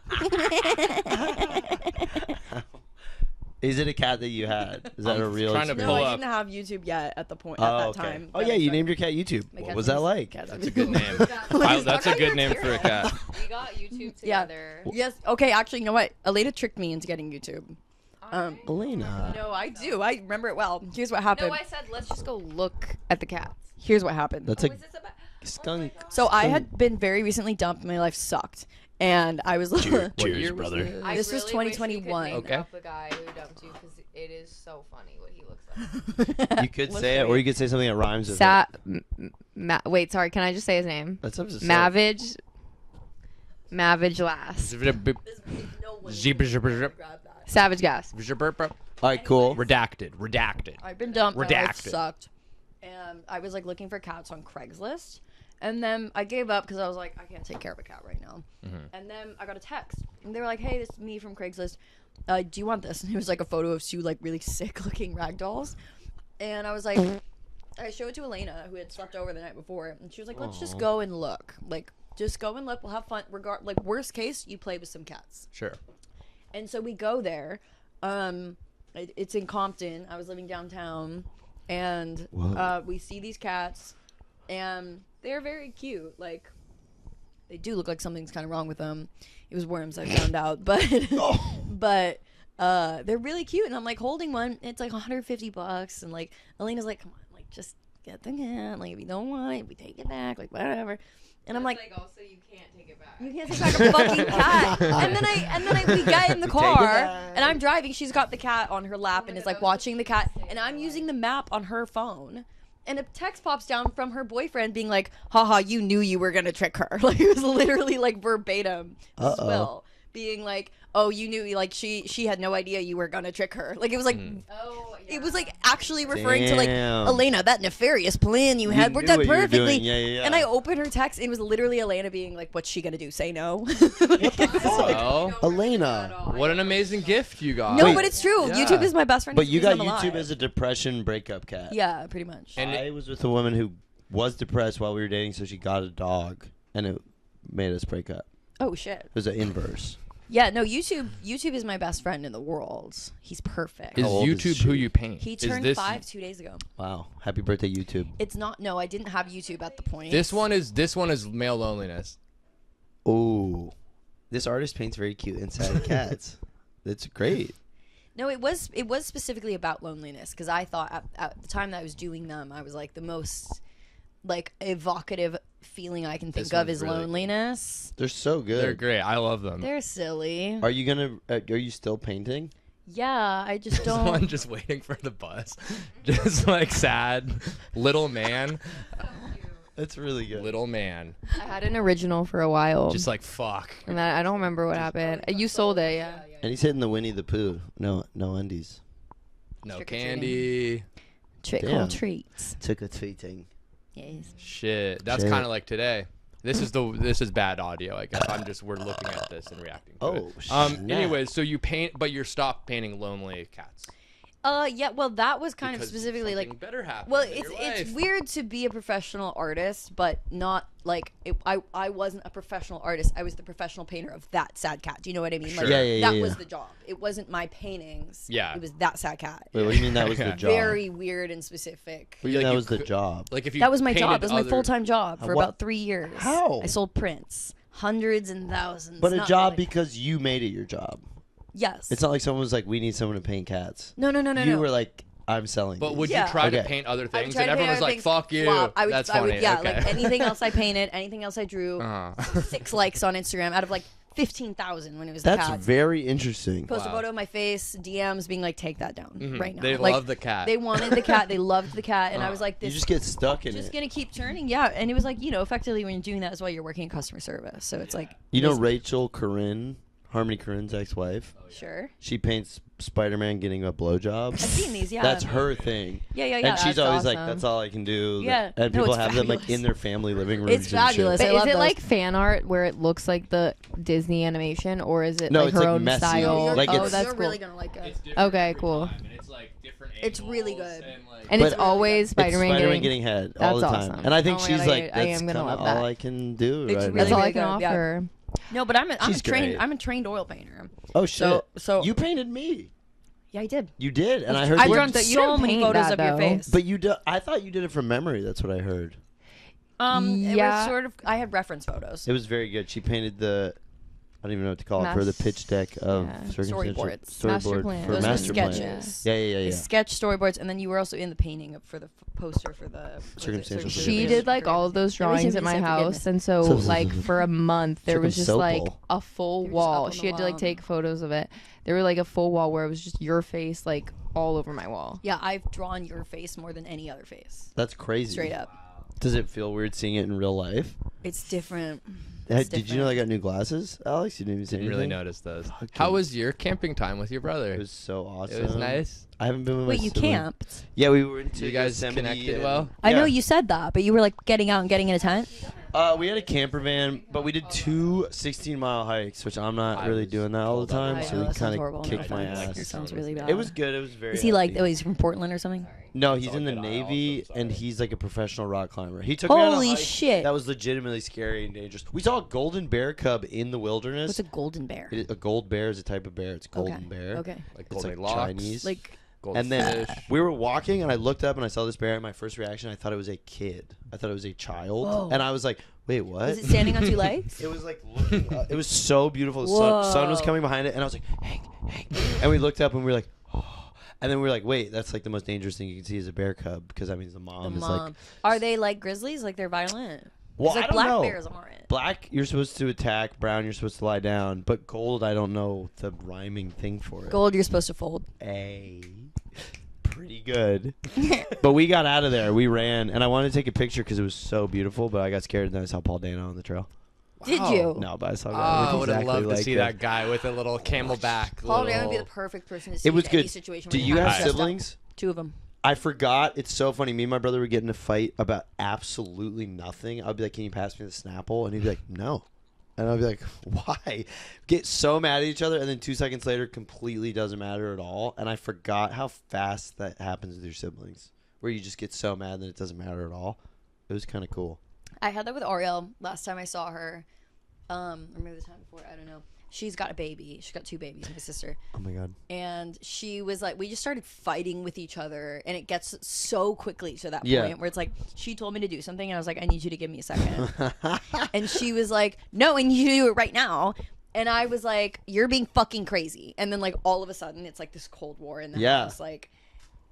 Is it a cat that you had? Is that a real? trying to experience? pull No, I up. didn't have YouTube yet at the point Oh, at that okay. time. Oh that yeah, I you started. named your cat YouTube. My What cat's was that name's- like? cat's That's a good name. Let's That's talk a good about name your for a cat. We got YouTube Yeah. together. Yes. Okay. Actually, you know what? Elena tricked me into getting YouTube. Elena. No, I do. I remember it well. Here's what happened. No, I said let's just go look at the cats. Here's what happened. That's Oh, a is this about? skunk. So I had been very recently dumped. My life sucked, and I was like, Cheers, brother. This was 2021. Okay. Okay. The guy who dumped you because it is so funny what he looks like. You could say it, or you could say something that rhymes with it. Wait, sorry. Can I just say his name? That's up to Mavage. Mavage Last. Savage Gas. All right, cool. Redacted. I've been dumped. My life Redacted. sucked, and I was like looking for cats on Craigslist, and then I gave up because I was like, I can't take care of a cat right now. And then I got a text, and they were like, "Hey, this is me from Craigslist. Do you want this?" And it was like a photo of two like really sick-looking rag dolls, and I was like, I showed it to Elena, who had slept over the night before, and she was like, "Let's just go and look. Like, just go and look. We'll have fun. Like worst case, you play with some cats." Sure. And so we go there. It's in Compton. I was living downtown, and we see these cats, and they're very cute. Like, they do look like something's kind of wrong with them. It was worms, I found out, but but they're really cute. And I'm like holding one. It's like $150, and like Elena's like, "Come on, like just get the cat. Like if you don't want it, we take it back. Like whatever." And I'm like, also you can't take it back. "You can't take back a fucking cat." And then we get in the car, and I'm driving. She's got the cat on her lap and is like watching the cat, and I'm using the map on her phone. And a text pops down from her boyfriend being like, "Haha, you knew you were gonna trick her." Like it was literally like verbatim. This is Will being like, "Oh, you knew, like she had no idea you were gonna trick her." Like it was like. Oh, yeah. It was like actually referring to like Damn. Elena, that nefarious plan you had worked knew out what you were perfectly. doing. Yeah. And I opened her text. It was literally Elena being like, "What's she gonna do? Say no?" Well, Elena. what an amazing gift you got. No, Wait. but it's true. Yeah. YouTube is my best friend. But It's you the got reason I'm YouTube alive. as a depression breakup cat. Yeah, pretty much. And I was with a woman who was depressed while we were dating, so she got a dog, and it made us break up. Oh shit. It was an inverse. Yeah, no. YouTube is my best friend in the world. He's perfect. Is How old is YouTube she? who you paint? He Is turned this, 5 2 days ago. Wow. Happy birthday, YouTube. It's not. No, I didn't have YouTube at the point. This one is male loneliness. Ooh. This artist paints very cute and sad cats. That's great. No, it was specifically about loneliness because I thought at the time that I was doing them, I was like the most like evocative feeling I can think This of one's is really loneliness. They're so good. They're great. I love them. They're silly. Are you gonna? Are you still painting? Yeah, I just don't. Someone just waiting for the bus. Just like sad little man. That's really good. Little man. I had an original for a while. Just like fuck. and I don't remember what happened. You sold it, yeah. And he's hitting the Winnie the Pooh. No undies. No Trick-or-treating. candy. Trick Damn. or treats. Took a tweeting. Yes. Shit. That's Shit. kind of like today. This is bad audio. I guess we're looking at this and reacting to it. Oh, snap. Anyways, so you paint, but you're stopped painting lonely cats. Yeah. Well, that was kind Because of specifically something like. better happened Well, in it's your life. weird to be a professional artist, but not like I wasn't a professional artist. I was the professional painter of that sad cat. Do you know what I mean? Sure. Like, Yeah, that was yeah. the job. It wasn't my paintings. Yeah. It was that sad cat. Wait, what do you mean that was the job? Very weird and specific. What do you mean Like that you was the could- job? Like if you That was my job. painted That was my other- full-time job for What- about 3 years. How? I sold prints, hundreds and thousands. But a not job like- because you made it your job. yes. It's not like someone was like, "We need someone to paint cats." no. You were like, "I'm selling." But these." would Yeah. you try to Okay. paint other I would things? try And to everyone paint was like, everything "Fuck you." flop. That's funny. Yeah, okay. like anything else I painted, anything else I drew, Uh-huh. 6 likes on Instagram out of like 15,000 when it was the That's cats. very interesting. Post a Wow. photo of my face, DMs being like, take that down right now. They like, love the cat. They wanted the cat. They loved the cat, and I was like, You this just get stuck in just it. gonna keep turning. Yeah, and it was like, effectively when you're doing that as well, you're working in customer service. So it's like, You know Rachel Corinne Harmony Korine's ex-wife. Sure. She paints Spider-Man getting a blowjob. I've seen these. Yeah. That's her thing. Yeah. And she's That's always like, awesome. that's all I can do. Yeah. And No, people it's have them like fabulous. in their family living rooms. It's and shit. fabulous. But I is love it those. like fan art where it looks like the Disney animation, or is it No, like it's her like own messy. style? Like Oh, it's- that's You're cool. really gonna like it. Okay, cool. It's really good. And it's But always It's Spider-Man, getting head all That's the time. awesome. And I think Oh my she's God, like, I that's am gonna kind of love all that. I can do. It's right That's now. all I really can good, yeah. offer. No, but I'm a She's great. trained oil painter. Oh shit! So You painted me. yeah, I did. You did, and I heard I've you. drawn you so don't many paint photos that, of your though. face. But you do. I thought you did it from memory. That's what I heard. It was Yeah. sort of. I had reference photos. It was very good. She painted the. I don't even know what to call it for the pitch deck of yeah. circumstantial Storyboards. Master storyboard plan. for Those were master plan. sketches. Yeah. The sketch storyboards, and then you were also in the painting for the poster for the Circumstantial She Forgiveness. did like all of those drawings at my house, and so like for a month there Took 'em was just so like cool. a full They were just up wall. on She the had to like wall. take photos of it. There were like a full wall where it was just your face like all over my wall. Yeah, I've drawn your face more than any other face. That's crazy. Straight up. Does it feel weird seeing it in real life? It's different. Did you know I got new glasses, Alex? You didn't even say Didn't anything. really notice those. Fucking- How was your camping time with your brother? It was so awesome. It was nice. I haven't been with Wait, my you sibling. camped? Yeah, we were into You guys Yosemite connected and- well? I know Yeah. you said that, but you were like getting out and getting in a tent. We had a camper van, but we did two 16-mile hikes, which I'm not I really was doing that all the told time. that So know, we that sounds kind horrible. of No kicked my offense. ass. It sounds really bad. It was good. It was very. Is he like, healthy. oh, he's from Portland or something? No, he's in the Navy, and he's like a professional rock climber. He took me on a Holy hike shit. that was legitimately scary and dangerous. We saw a golden bear cub in the wilderness. What's a golden bear? A gold bear is a type of bear. It's a golden Okay. bear. Okay. Like It's like Goldilocks, Chinese. Like, And then goldfish. we were walking, and I looked up, and I saw this bear. And my first reaction, I thought it was a kid. I thought it was a child, Whoa. and I was like, "Wait, what?" is it standing on two legs? It was like looking up. It was so beautiful. The sun was Whoa. coming behind it, and I was like, Hank. And we looked up, and we were like, oh. And then we were like, wait, that's like the most dangerous thing you can see is a bear cub, because that means the mom The is mom. like. Are they like grizzlies? Like they're violent? Well, 'Cause, like I don't black know. bears aren't. Black, you're supposed to attack. Brown, you're supposed to lie down. But gold, I don't know the rhyming thing for it. Gold, you're supposed to fold. A. Pretty good. But we got out of there. We ran, and I wanted to take a picture because it was so beautiful, but I got scared, and then I saw Paul Dano on the trail. Did you? No, but I saw a Oh, guy I that would looked have exactly loved to like see him. that guy with a little camelback. Paul Dano would be the little- perfect person to see It was in good. any situation. Do where you have have to dress up. siblings? Two of them. I forgot. It's so funny. Me and my brother would get in a fight about absolutely nothing. I'd be like, "Can you pass me the Snapple?" And he'd be like, "No." And I'd be like, "Why?" Get so mad at each other, and then 2 seconds later, completely doesn't matter at all. And I forgot how fast that happens with your siblings, where you just get so mad that it doesn't matter at all. It was kind of cool. I had that with Ariel last time I saw her. Or maybe the time before. I don't know. She's got a baby. She's got two babies, my sister. Oh my god. And she was like, we just started fighting with each other, and it gets so quickly to that Yeah. point where it's like, she told me to do something, and I was like, I need you to give me a second. And she was like, no, I need you to do it right now. And I was like, you're being fucking crazy. And then like all of a sudden, it's like this Cold War in the Yeah. house. Like,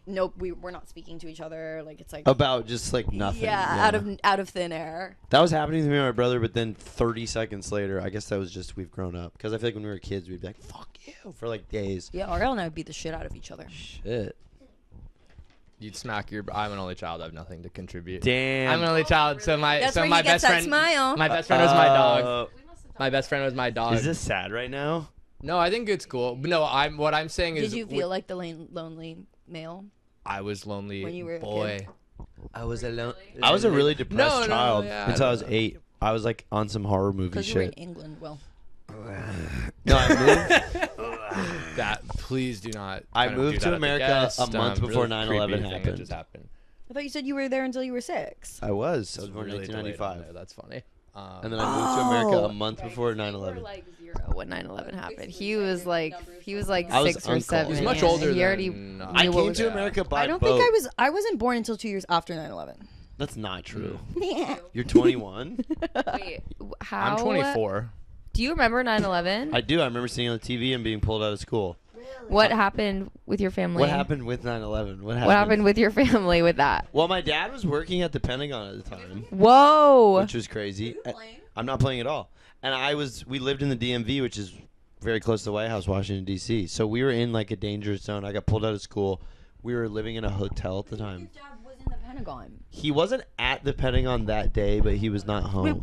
nope, we're not speaking to each other. Like it's like About just like nothing. yeah, out of thin air. That was happening to me and my brother, but then 30 seconds later, I guess that was just we've grown up. Because I feel like when we were kids, we'd be like, "Fuck you" for like days. Yeah, Ariel and I would beat the shit out of each other. Shit. You'd smack your. I'm an only child. I have nothing to contribute. Damn. I'm an only child, so my That's so where my he gets best that friend. smile. My best friend was my dog. Uh, My best friend was my dog. Is this sad right now? No, I think it's cool. But no, what I'm saying is. Did you feel like the lonely male? I was lonely. when you were a boy. kid? I was alone. I was a really depressed No, child yeah, until I I was don't know. 8. I was like on some horror movie Because you were in shit. England. Well, No, I moved. That please do not. I kind of moved do to that at the America guest. a month before Really 9/11 creepy thing that happened. just happened. I thought you said you were there until you were 6. I was. I was born in Really delayed on 1995. there. That's funny. And then I moved to America Oh. a month before 9/11. Like 0 when 9/11 happened. He was like I was 6 or uncle. 7. He's much yeah, older He already than, knew I what came was- to America by I don't boat. think I wasn't born until 2 years after 9/11. That's not true. Yeah. You're 21. Wait, how? I'm 24. Do you remember 9/11? I do. I remember seeing on the TV and being pulled out of school. What happened with your family? What happened with 9/11? What happened with your family with that? Well, my dad was working at the Pentagon at the time, Whoa! which was crazy. I'm not playing at all. And we lived in the DMV, which is very close to the White House, Washington, D.C. So we were in like a dangerous zone. I got pulled out of school. We were living in a hotel at the time. Dad was in the Pentagon? He wasn't at the Pentagon that day, but he was not home. Wait,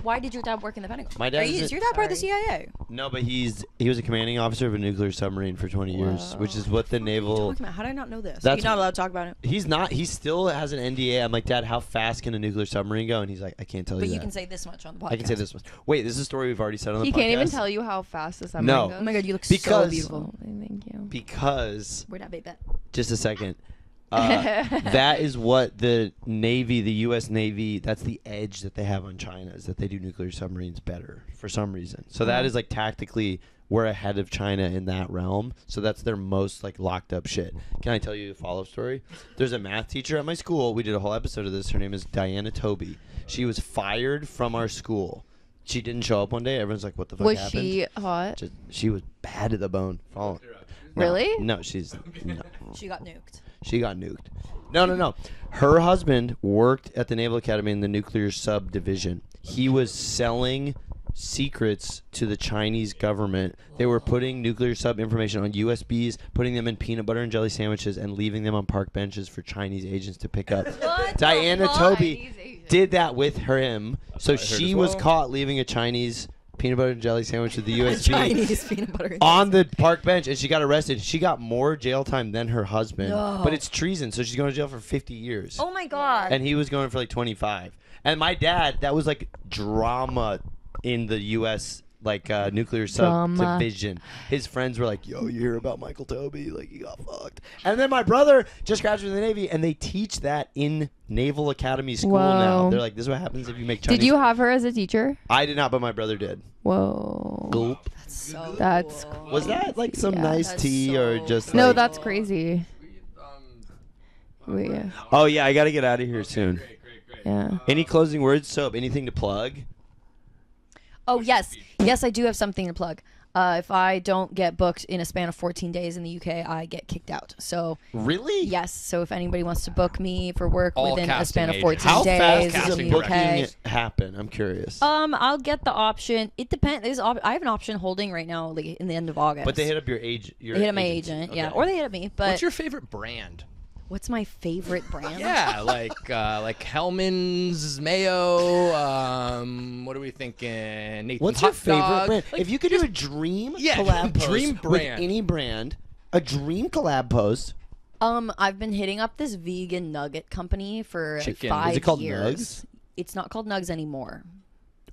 why did your dad work in the Pentagon? My dad Is your dad part of the CIA? No, but he was a commanding officer of a nuclear submarine for 20 years, which is what the naval. Talking about, how did I not know this? That's- You're not allowed to talk about it. He's not. He still has an NDA. I'm like, Dad, how fast can a nuclear submarine go? And he's like, I can't tell But you you that. can say this much on the podcast. I can say this one. Wait, this is a story we've already said on the He podcast. can't even tell you how fast the submarine No. goes. Oh my god, you look so Because- beautiful. Oh, thank you. Because Where'd that babe at? just a second. That is what the Navy, the U.S. Navy, that's the edge that they have on China, is that they do nuclear submarines better for some reason. So that is like tactically we're ahead of China in that realm. So that's their most like locked up shit. Can I tell you a follow-up story? There's a math teacher at my school. We did a whole episode of this. Her name is Diana Toby. She was fired from our school. She didn't show up one day. Everyone's like, what the fuck Was happened? she hot? She was bad to the bone. No. Really? No, she's no. She got nuked. She got nuked. No. Her husband worked at the Naval Academy in the nuclear sub division. He was selling secrets to the Chinese government. They were putting nuclear sub information on USBs, putting them in peanut butter and jelly sandwiches, and leaving them on park benches for Chinese agents to pick up. Diana Toby did that with him. So she was caught leaving a Chinese peanut butter and jelly sandwich with the USB Chinese peanut butter. on the park bench, and she got arrested. She got more jail time than her husband, No. but it's treason, so she's going to jail for 50 years. Oh my god. And he was going for like 25. And my dad, that was like drama in the U.S. like nuclear subdivision. His friends were like, "Yo, you hear about Michael Toby? Like he got fucked." And then my brother just graduated from the Navy, and they teach that in Naval Academy school now. Whoa. They're like, "This is what happens if you make Chinese." Did you have her as a teacher? I did not, but my brother did. Whoa. Gulp. So That's cool. Was that like some Yeah. nice That's tea or so just? No, like- that's crazy. Wait, yeah. Oh yeah, I gotta get out of here soon. Yeah. Any closing words, Soap? Anything to plug? Oh yes, yes, I do have something to plug. If I don't get booked in a span of 14 days in the UK, I get kicked out. So Really? yes, so if anybody wants to book me for work All within a span of casting 14 agents. How days fast in does casting a the booking UK, happen? I'm curious. I'll get the option. It depends. I have an option holding right now, like in the end of August. But they hit up your age. Your They hit up my agency. agent, yeah, Okay. or they hit up me. But What's your favorite brand? what's my favorite brand? Yeah, like Hellman's Mayo. What are we thinking? Nathan's What's your Hot favorite Dog. brand? If you could do a dream Yeah, collab post dream with brand. any brand, a dream collab post. I've been hitting up this vegan nugget company for Chicken. 5 Is it called years. Nugs? It's not called Nugs anymore.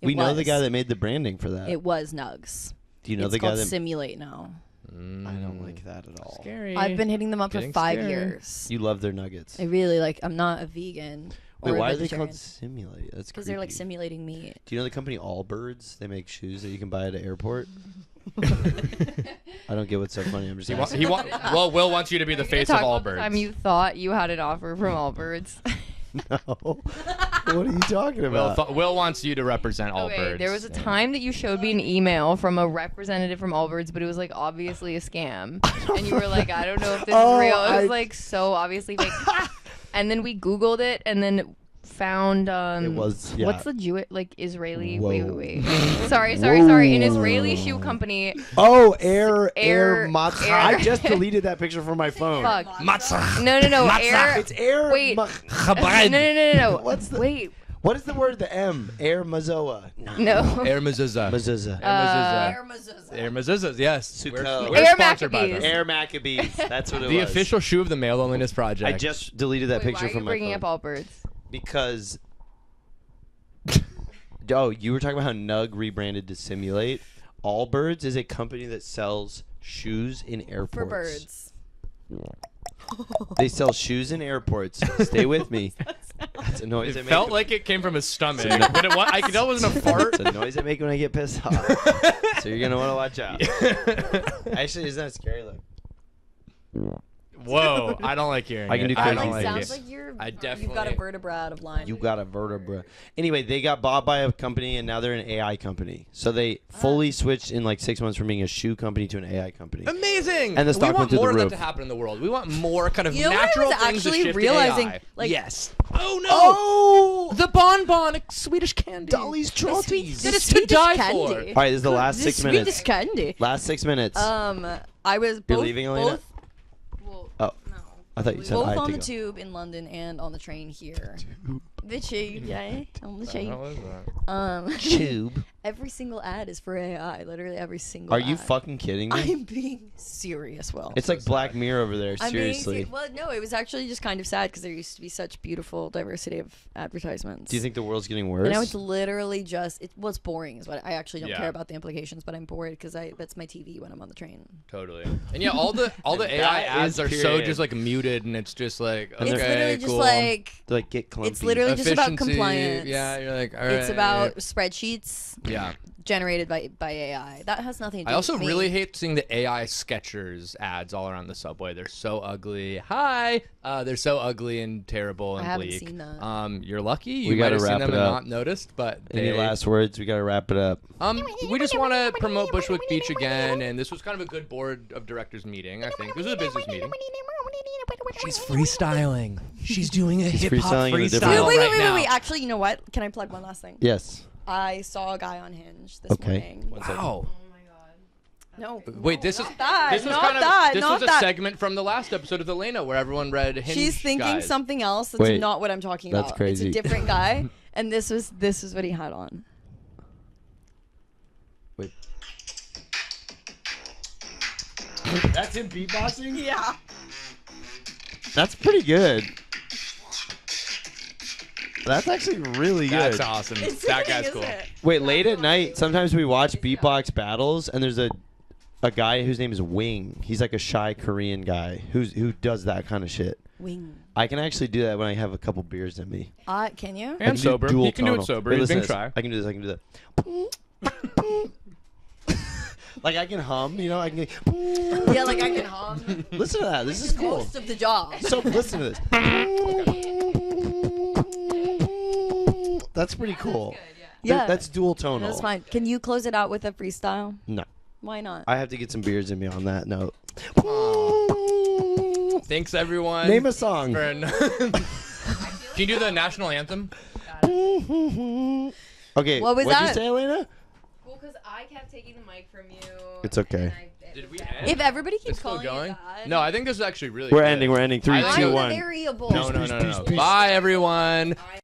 It We know the was. guy that made the branding for that. It was Nugs. Do you know It's the guy called that? Simulate now. I don't like that at all. Scary. I've been hitting them up for Getting 5 scared. years. You love their nuggets. I really like. I'm not a vegan. Wait, or why a are they called vegetarian. Simulate? That's Because they're like creepy. simulating meat. Do you know the company Allbirds? They make shoes that you can buy at an airport. I don't get what's so funny. I'm just asking. Well, Will wants you to be the face of Talk all about the birds. time you thought you had an offer from Allbirds. No. What are you talking about? Will wants you to represent all Okay, birds. there was a time that you showed me an email from a representative from Allbirds, but it was like obviously a scam. And you were like, I don't know if this Oh, is real. It was I- like so obviously fake. And then we Googled it and then found It was, yeah. what's the Jewish like Israeli Whoa. wait. Sorry. An Israeli shoe company. Oh, Air Air- Matzah. Air- I just deleted that picture from my phone. Fuck. Matzah. No. Air It's Air. Wait. Chabad. No. What's the- Wait. What is the word? The M. Air Mazoa. No. Air Mezuzah. Mezuzah. Air Mezuzahs, yes. Sukkot. We're Air sponsored by Maccabees. them. Air Maccabees. That's what it The was. official shoe of the Male Loneliness Project. I just deleted that Wait, picture why are you from my bringing phone. up Allbirds? Because. Oh, you were talking about how Nug rebranded to Simulate. Allbirds is a company that sells shoes in airports. For birds. They sell shoes in airports. Stay with me. That's a noise I It make. felt like it came from his stomach. But it was, I could tell it wasn't a fart. It's a noise I make when I get pissed off. So you're gonna want to watch out. Actually, isn't that scary? Look. Whoa, I don't like hearing I can it. do I crazy don't things. like Sounds it. like you've got a definitely- vertebra out of line. You got a vertebra. Anyway, they got bought by a company and now they're an AI company. So they fully switched in like 6 months from being a shoe company to an AI company. Amazing. And the stock we want went through the more of that roof. to happen in the world. We want more kind of You know what I natural was things to actually shift to realizing, AI. like- yes. Oh no. Oh! The bonbon, Swedish candy. Dolly's Trotties. That is to Swedish die candy. for. All right, this is the last This 6 Swedish minutes. candy. Last 6 minutes. I was You're both, leaving, Elena? both Well, Oh. no. I thought you said Both I had on to the go. tube in London and on the train here. The tube, yeah, on the What the tube. hell is that? Tube. Every single ad is for AI. Literally every single. Are you ad. fucking kidding me? I'm being serious, Will. It's like Black Mirror over there. I'm being Seriously. well, no, it was actually just kind of sad because there used to be such beautiful diversity of advertisements. Do you think the world's getting worse? And now it's literally just it's boring is what I actually don't Yeah. care about the implications, but I'm bored because that's my TV when I'm on the train. Totally. And yeah, all the AI That ads is are so period. just like muted, and it's just like okay, It's literally cool. just like They're like get clumpy. it's literally just about Efficiency, compliance. Yeah, you're like, all right. It's about spreadsheets Yeah. generated by AI. That has nothing to do I also with me. really hate seeing the AI Skechers ads all around the subway. They're so ugly. Hi. They're so ugly and terrible and I haven't bleak. seen that. You're lucky. You We might gotta have seen wrap them it and up. not noticed, but Any they, last words? We gotta wrap it up. we just want to promote Bushwick Beach again, and this was kind of a good board of directors meeting. I think this was a business meeting. She's freestyling. She's doing a hip hop freestyling in a different- freestyle Wait, right wait, now. wait. Actually, you know what? Can I plug one last thing? Yes. I saw a guy on Hinge this Okay. morning. Wow. No. Wait, this is that, this was not kind of that, this not was a that. segment from the last episode of Elena where everyone read Hinge. She's thinking guys. something else. That's Wait, not what I'm talking that's about. crazy. It's a different guy, and this was what he had on. Wait. That's him beatboxing? Yeah. That's pretty good. That's actually really good. That's awesome. It's That sickening, guy's cool. isn't it? Wait, late at night, sometimes we watch beatbox battles, and there's a guy whose name is Wing. He's like a shy Korean guy who does that kind of shit. Wing. I can actually do that when I have a couple beers in me. Can you? I And can do sober. dual He can do it tonal. sober. Wait, He's listen being to this. shy. I can do this. I can do that. Like I can hum, you know. I can. Yeah, like I can hum. Listen to that. This is cool. Most of the job. So listen to this. That's pretty cool. Yeah. That's dual tonal. That's fine. Can you close it out with a freestyle? No, Why not? I have to get some beers in me on that note. Thanks everyone. Name a song. Can you do the national anthem? Okay. What was what'd that? you say, Elena? Well, because I kept taking the mic from you. It's okay. Did we end? If everybody It's keeps still calling going? it that. No, I think this is actually really We're good. ending. We're ending. 3, I think 2, it- I'm the 1. variable. No. Bye everyone.